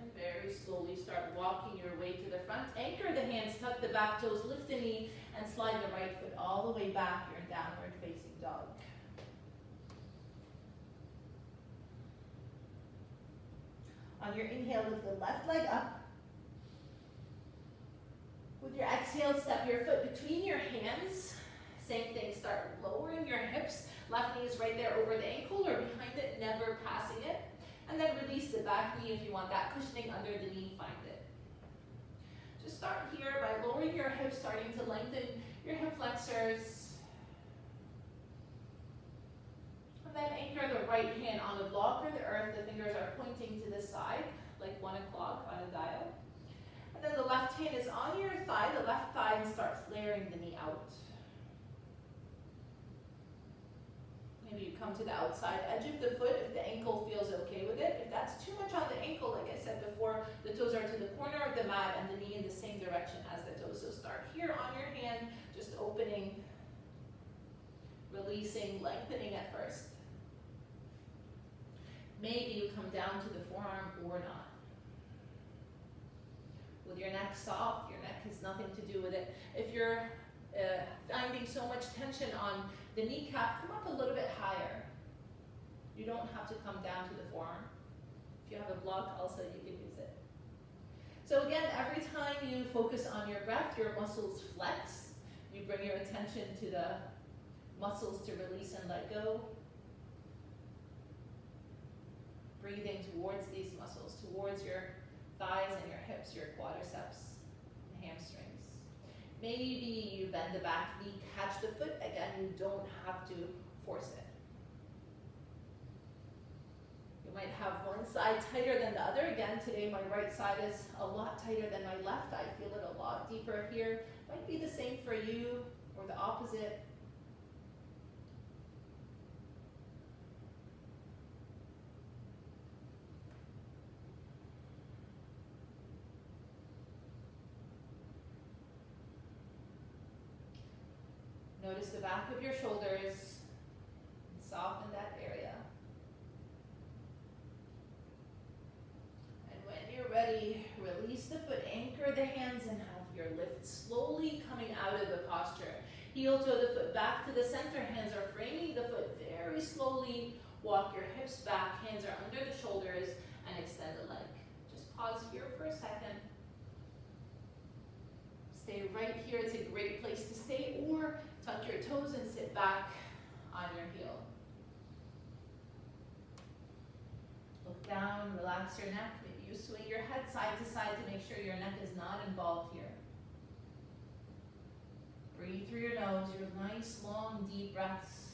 And very slowly start walking your way to the front. Anchor the hands, tuck the back toes, lift the knee, and slide the right foot all the way back. You're in downward facing dog. On your inhale, lift the left leg up. With your exhale, step your foot between your hands. Same thing, start lowering your hips. Left knee is right there over the ankle or behind it, never passing it. And then release the back knee if you want that cushioning under the knee, find it. Just start here by lowering your hips, starting to lengthen your hip flexors. And then anchor the right hand on the block or the earth. The fingers are pointing to the side, like 1 o'clock on a dial. And then the left hand is on your thigh, the left thigh, and start flaring the knee out. Maybe you come to the outside edge of the foot if the ankle feels okay with it. If that's too much on the ankle, like I said before, the toes are to the corner of the mat and the knee in the same direction as the toes. So start here on your hand, just opening, releasing, lengthening at first. Maybe you come down to the forearm or not. With your neck soft, your neck has nothing to do with it. If you're finding so much tension on the kneecap, come up a little bit higher. You don't have to come down to the forearm. If you have a block also, you can use it. So again, every time you focus on your breath, your muscles flex. You bring your attention to the muscles to release and let go. Breathing towards these muscles, towards your thighs and your hips, your quadriceps, and hamstrings. Maybe you bend the back knee, catch the foot. Again, you don't have to force it. You might have one side tighter than the other. Again, today my right side is a lot tighter than my left. I feel it a lot deeper here. Might be the same for you or the opposite. Notice the back of your shoulders, and soften that area. And when you're ready, release the foot, anchor the hands, and have your lift slowly coming out of the posture. Heel toe the foot back to the center, hands are framing the foot very slowly. Walk your hips back, hands are under the shoulders, and extend the leg. Just pause here for a second. Stay right here, it's a great place to stay, or tuck your toes and sit back on your heel. Look down, relax your neck. Maybe you swing your head side to side to make sure your neck is not involved here. Breathe through your nose, your nice, long, deep breaths.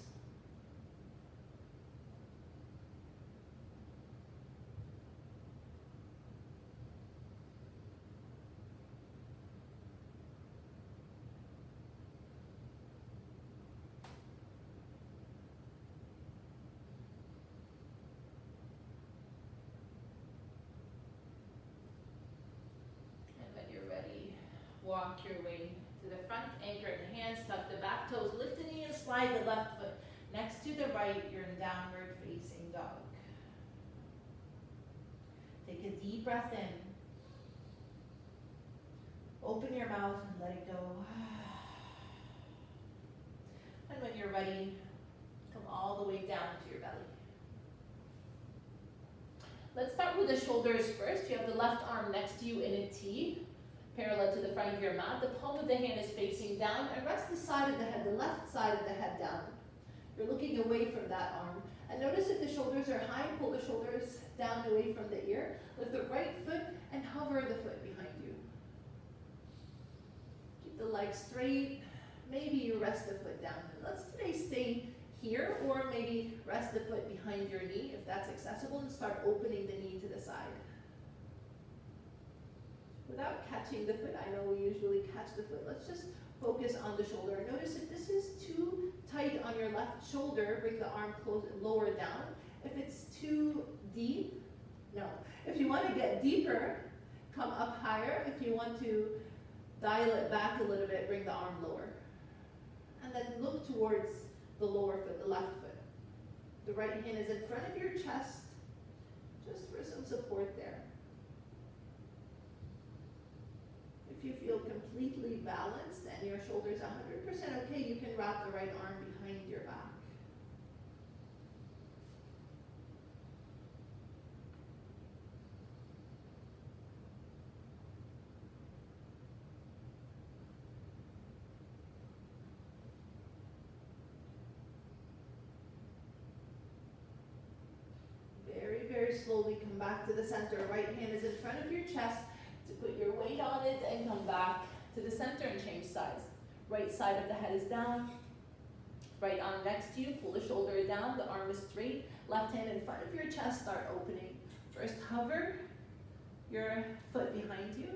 Walk your way to the front, anchor the hands, tuck the back toes, lift the knee and slide the left foot next to the right. You're in downward facing dog. Take a deep breath in. Open your mouth and let it go. And when you're ready, come all the way down to your belly. Let's start with the shoulders first. You have the left arm next to you in a T, parallel to the front of your mat. The palm of the hand is facing down, and rest the side of the head, the left side of the head down. You're looking away from that arm. And notice if the shoulders are high, pull the shoulders down away from the ear. Lift the right foot and hover the foot behind you. Keep the legs straight. Maybe you rest the foot down. Let's today stay here, or maybe rest the foot behind your knee if that's accessible, and start opening the knee to the side. without catching the foot. I know we usually catch the foot. Let's just focus on the shoulder. Notice if this is too tight on your left shoulder, bring the arm close and lower down. If it's too deep, no. If you want to get deeper, come up higher. If you want to dial it back a little bit, bring the arm lower. And then look towards the lower foot, the left foot. The right hand is in front of your chest, just for some support there. If you feel completely balanced and your shoulder's 100% okay, you can wrap the right arm behind your back. Very, very slowly come back to the center. Right hand is in front of your chest. To put your weight on it and come back to the center and change sides. Right side of the head is down. Right arm next to you, pull the shoulder down, the arm is straight. Left hand in front of your chest, start opening. First hover your foot behind you.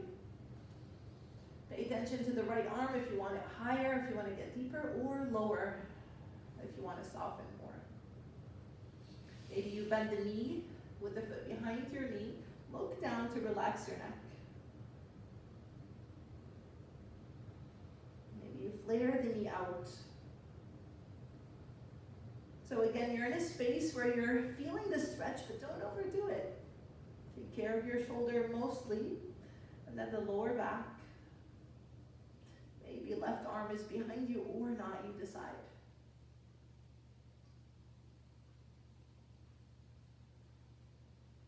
Pay attention to the right arm if you want it higher, if you want to get deeper, or lower if you want to soften more. Maybe you bend the knee with the foot behind your knee. Look down to relax your neck. You flare the knee out. So again, you're in a space where you're feeling the stretch, but don't overdo it. Take care of your shoulder mostly, and then the lower back. Maybe left arm is behind you or not, you decide.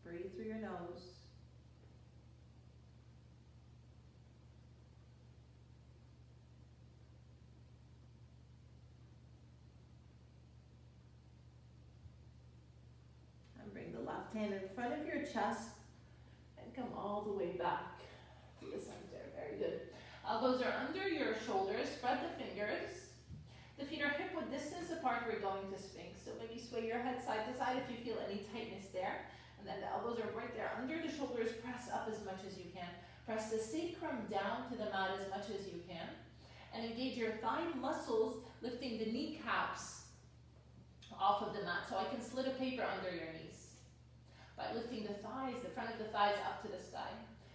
Breathe through your nose. Bring the left hand in front of your chest and come all the way back to the center. Very good. Elbows are under your shoulders. Spread the fingers. The feet are hip-width distance apart. We're going to Sphinx. So maybe sway your head side to side if you feel any tightness there. And then the elbows are right there under the shoulders. Press up as much as you can. Press the sacrum down to the mat as much as you can. And engage your thigh muscles, lifting the kneecaps off of the mat. So I can slit a paper under your knees. By lifting the thighs, the front of the thighs up to the sky.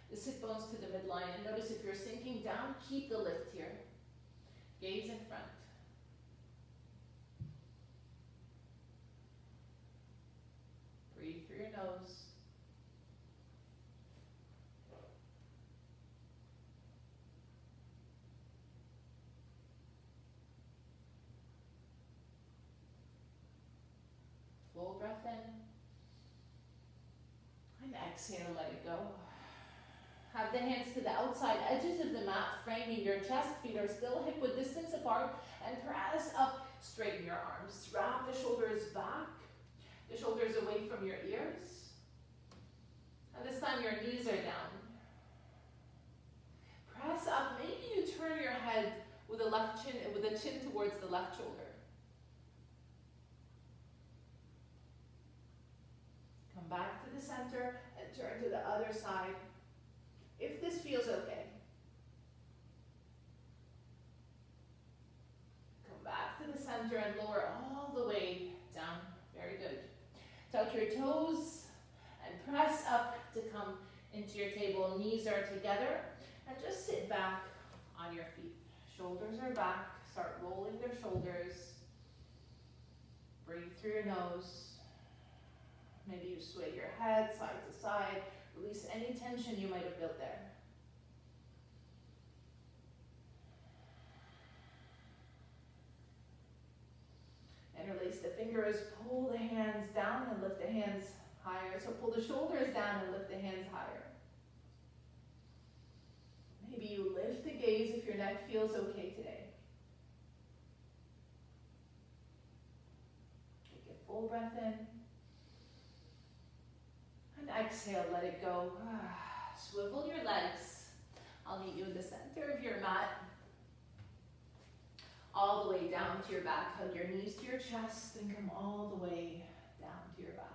The sit bones to the midline. And notice if you're sinking down, keep the lift here. Gaze in front. Breathe through your nose. Full breath in. And exhale, let it go. Have the hands to the outside edges of the mat, framing your chest. Feet are still hip-width distance apart. And press up, straighten your arms. Wrap the shoulders back. The shoulders away from your ears. And this time your knees are down. Press up. Maybe you turn your head with the chin towards the left shoulder. Come back to the center and turn to the other side. If this feels okay. Come back to the center and lower all the way down. Very good. Tuck your toes and press up to come into your table. Knees are together and just sit back on your feet. Shoulders are back. Start rolling their shoulders. Breathe through your nose. Maybe you sway your head side to side. Release any tension you might have built there. Interlace the fingers, pull the hands down and lift the hands higher. So pull the shoulders down and lift the hands higher. Maybe you lift the gaze if your neck feels okay today. Take a full breath in. And exhale, let it go. Swivel your legs. I'll meet you in the center of your mat. All the way down to your back. Hug your knees to your chest and come all the way down to your back.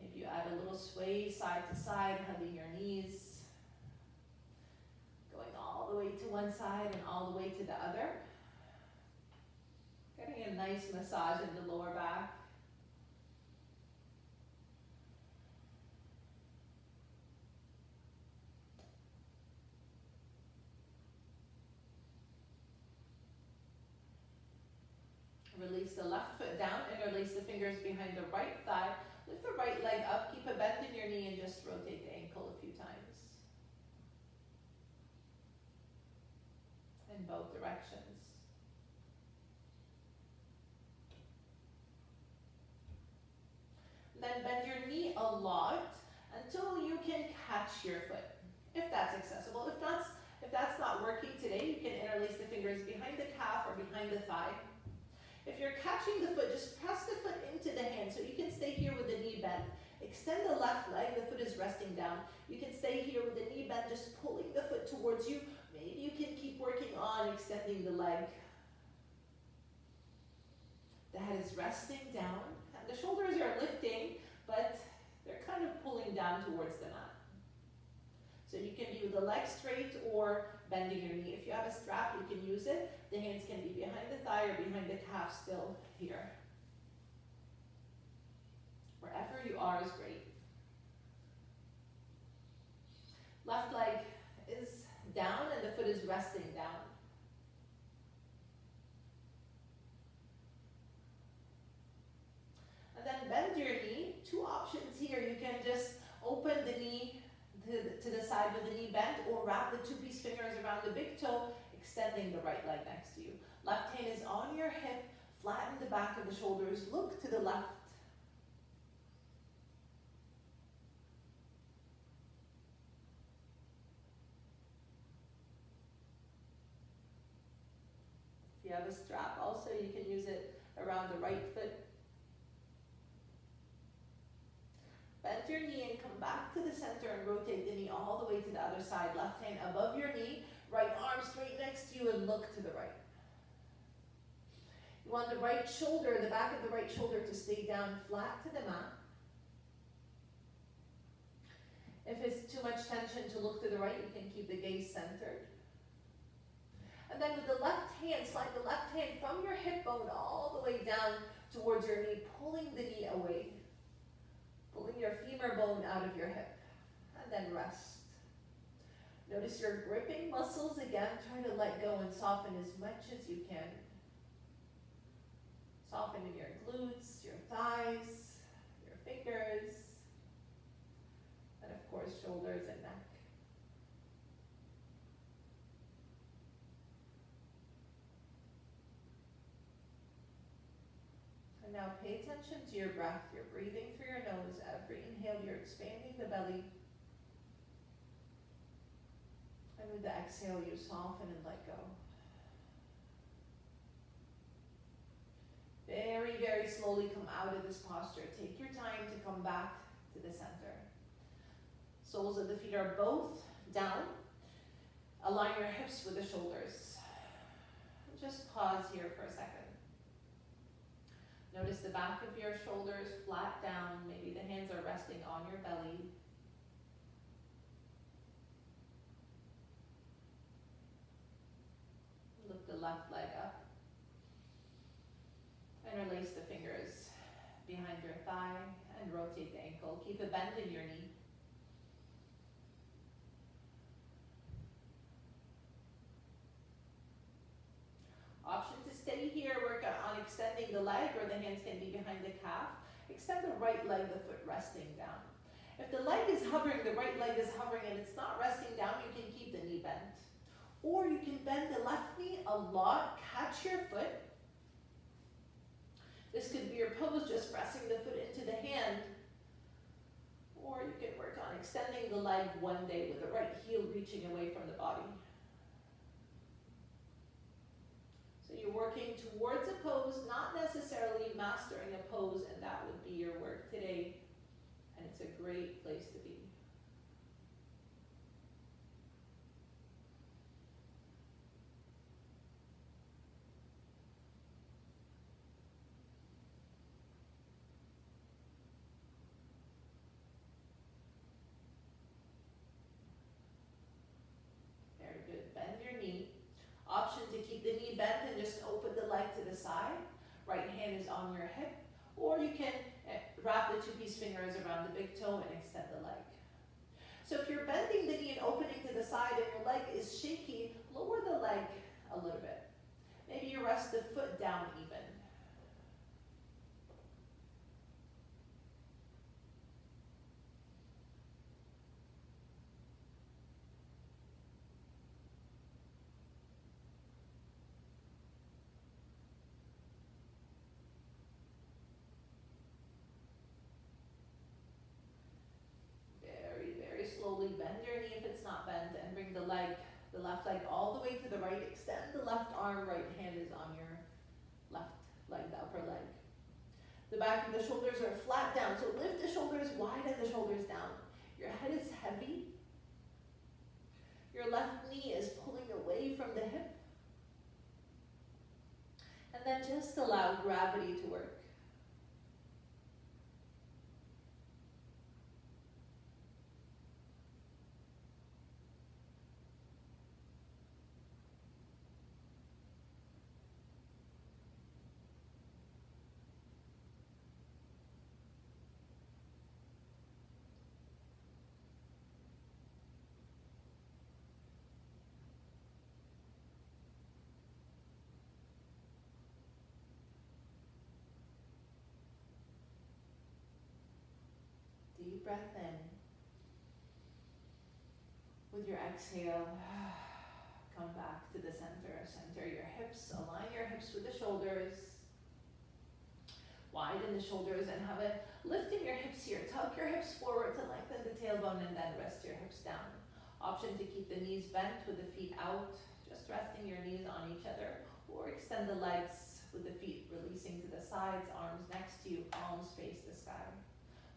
Maybe you add a little sway side to side, hugging your knees one side and all the way to the other. Getting a nice massage in the lower back. Release the left foot down and release the fingers behind the right thigh. Lift the right leg up, keep a bend in your knee, and just rotate the ankle a few times. In both directions. Then bend your knee a lot until you can catch your foot, if that's accessible. If that's not working today, you can interlace the fingers behind the calf or behind the thigh. If you're catching the foot, just press the foot into the hand so you can stay here with the knee bent. Extend the left leg, the foot is resting down. You can stay here with the knee bent, just pulling the foot towards you. Maybe you can keep working on extending the leg. The head is resting down, and the shoulders are lifting, but they're kind of pulling down towards the mat. So you can be with the leg straight or bending your knee. If you have a strap, you can use it. The hands can be behind the thigh or behind the calf still here. Wherever you are is great. Left leg is down and the foot is resting down. And then bend your knee. Two options here. You can just open the knee to the side with the knee bent, or wrap the two-piece fingers around the big toe, extending the right leg next to you. Left hand is on your hip, flatten the back of the shoulders, look to the left. If you have a strap also, you can use it around the right foot. Bend your knee and come back to the center and rotate the knee all the way to the other side. Left hand above your knee, right arm straight next to you, and look to the right. You want the right shoulder, the back of the right shoulder, to stay down flat to the mat. If it's too much tension to look to the right, you can keep the gaze centered. And then with the left hand, slide the left hand from your hip bone all the way down towards your knee, pulling the knee away. Pulling your femur bone out of your hip, and then rest. Notice your gripping muscles again. Try to let go and soften as much as you can. Soften in your glutes, your thighs, your fingers, and of course shoulders and neck. And now pay attention to your breath. You're breathing through your nose. Every inhale, you're expanding the belly. And with the exhale, you soften and let go. Very, very slowly come out of this posture. Take your time to come back to the center. Soles of the feet are both down. Align your hips with the shoulders. Just pause here for a second. Notice the back of your shoulders flat down. Maybe the hands are resting on your belly. Lift the left leg up. And release the fingers behind your thigh and rotate the ankle. Keep a bend in your knee. Option to stay here, work on extending the leg, or the hands can be behind the calf. Extend the right leg, the foot resting down. If the leg is hovering, the right leg is hovering and it's not resting down, you can keep the knee bent. Or you can bend the left knee a lot, catch your foot. This could be your pose, just pressing the foot into the hand. Or you can work on extending the leg one day with the right heel reaching away from the body. So you're working towards a pose, not necessarily mastering a pose, and that would be your work today. And it's a great place to be. Very good. Bend your knee. bent and just open the leg to the side. Right hand is on your hip, or you can wrap the 2 piece fingers around the big toe and extend the leg. So if you're bending the knee and opening to the side and your leg is shaky, lower the leg a little bit. Maybe you rest the foot down even. Very slowly bend your knee if it's not bent and bring the left leg all the way to the right. Extend the left arm, right hand is on your left leg, the upper leg. The back of the shoulders are flat down, so lift the shoulders, widen the shoulders down. Your head is heavy. Your left knee is pulling away from the hip. And then just allow gravity to work. Deep breath in. With your exhale, come back to the center. Center your hips, align your hips with the shoulders. Widen the shoulders and have it lifting your hips here. Tuck your hips forward to lengthen the tailbone and then rest your hips down. Option to keep the knees bent with the feet out, just resting your knees on each other, or extend the legs with the feet releasing to the sides, arms next to you, palms face the sky.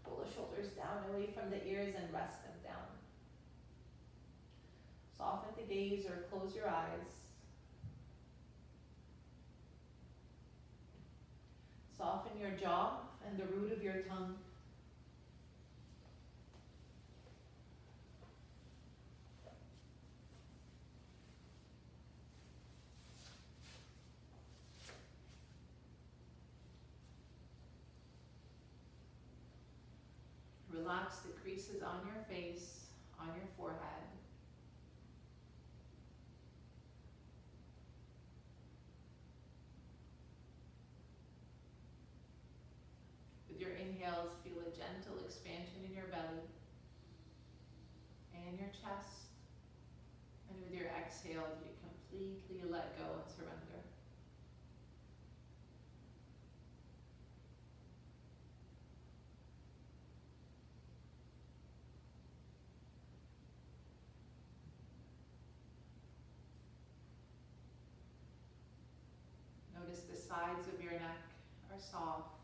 Pull the shoulders down away from the ears and rest them down. Soften the gaze or close your eyes. Soften your jaw and the root of your tongue. Relax the creases on your face, on your forehead. With your inhales, feel a gentle expansion in your belly and your chest. And with your exhales, you completely let go and surrender. Notice the sides of your neck are soft.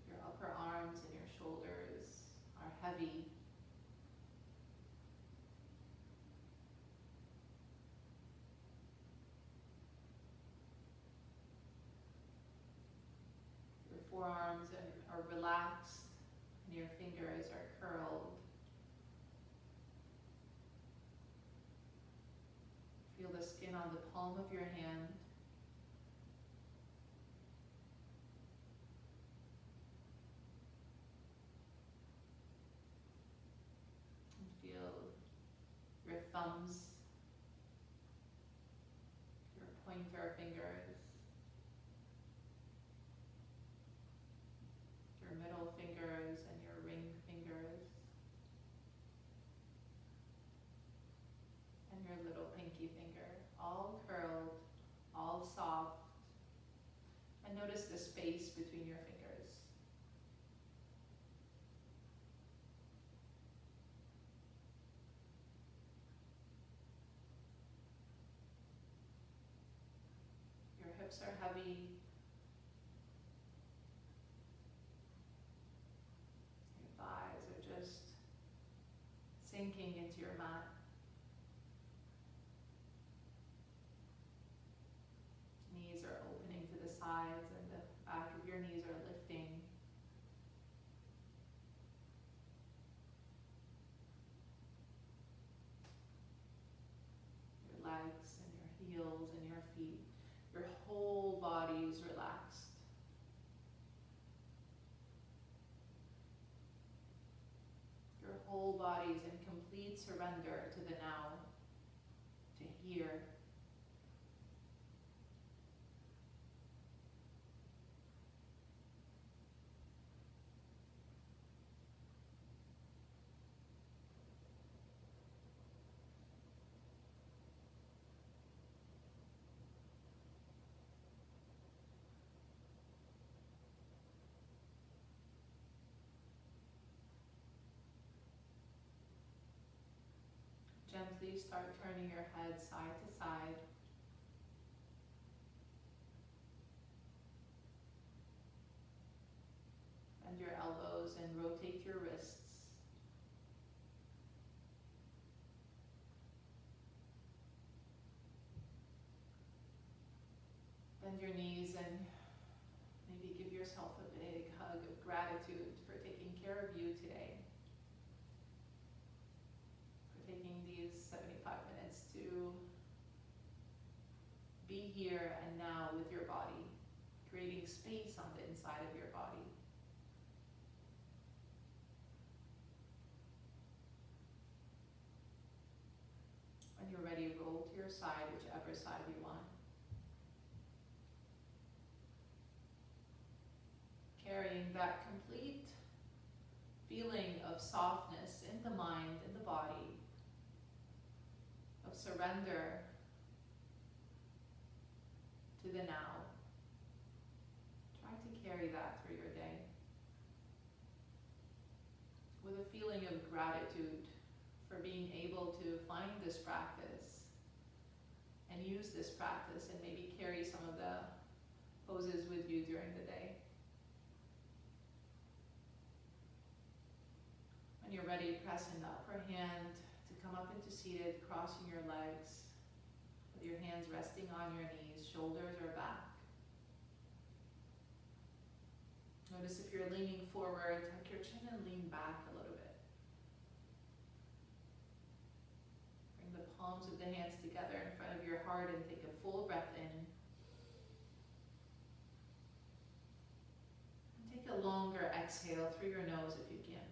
Your upper arms and your shoulders are heavy. Forearms are relaxed and your fingers are curled. Feel the skin on the palm of your hand. And feel your thumbs, your pointer fingers, your middle fingers and your ring fingers, and your little pinky finger, all curled, all soft. And notice the space between your fingers. Your hips are heavy. Your thighs are just your mat. Knees are opening to the sides and the back of your knees are lifting. Your legs and your heels and your feet. Your whole body is relaxed. Your whole body is in complete surrender to the now, to here. Gently start turning your head side to side. Bend your elbows and rotate your wrists. Bend your knees and maybe give yourself a big hug of gratitude for taking care of you today. For taking these 75 minutes to be here and now with your body, creating space on the inside of your body. When you're ready, roll to your side, whichever side you want. Carrying that complete feeling of softness in the mind, in the body, of surrender to the now. Try to carry that through your day with a feeling of gratitude for being able to find this practice and use this practice and maybe carry some of the poses with you during the day. When you're ready, press in the upper hand to come up into seated, crossing your legs, with your hands resting on your knees, shoulders are back. Notice if you're leaning forward, tuck your chin and lean back a little bit. Bring the palms of the hands together in front of your heart and take a full breath in. And take a longer exhale through your nose if you can.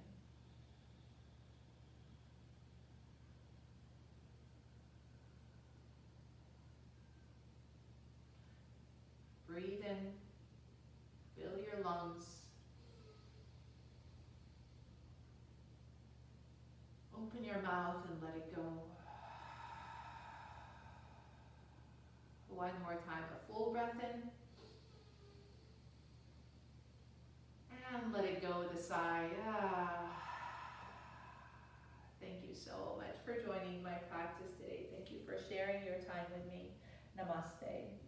Breathe in, fill your lungs. Open your mouth and let it go. One more time, a full breath in. And let it go with a sigh. Thank you so much for joining my practice today. Thank you for sharing your time with me. Namaste.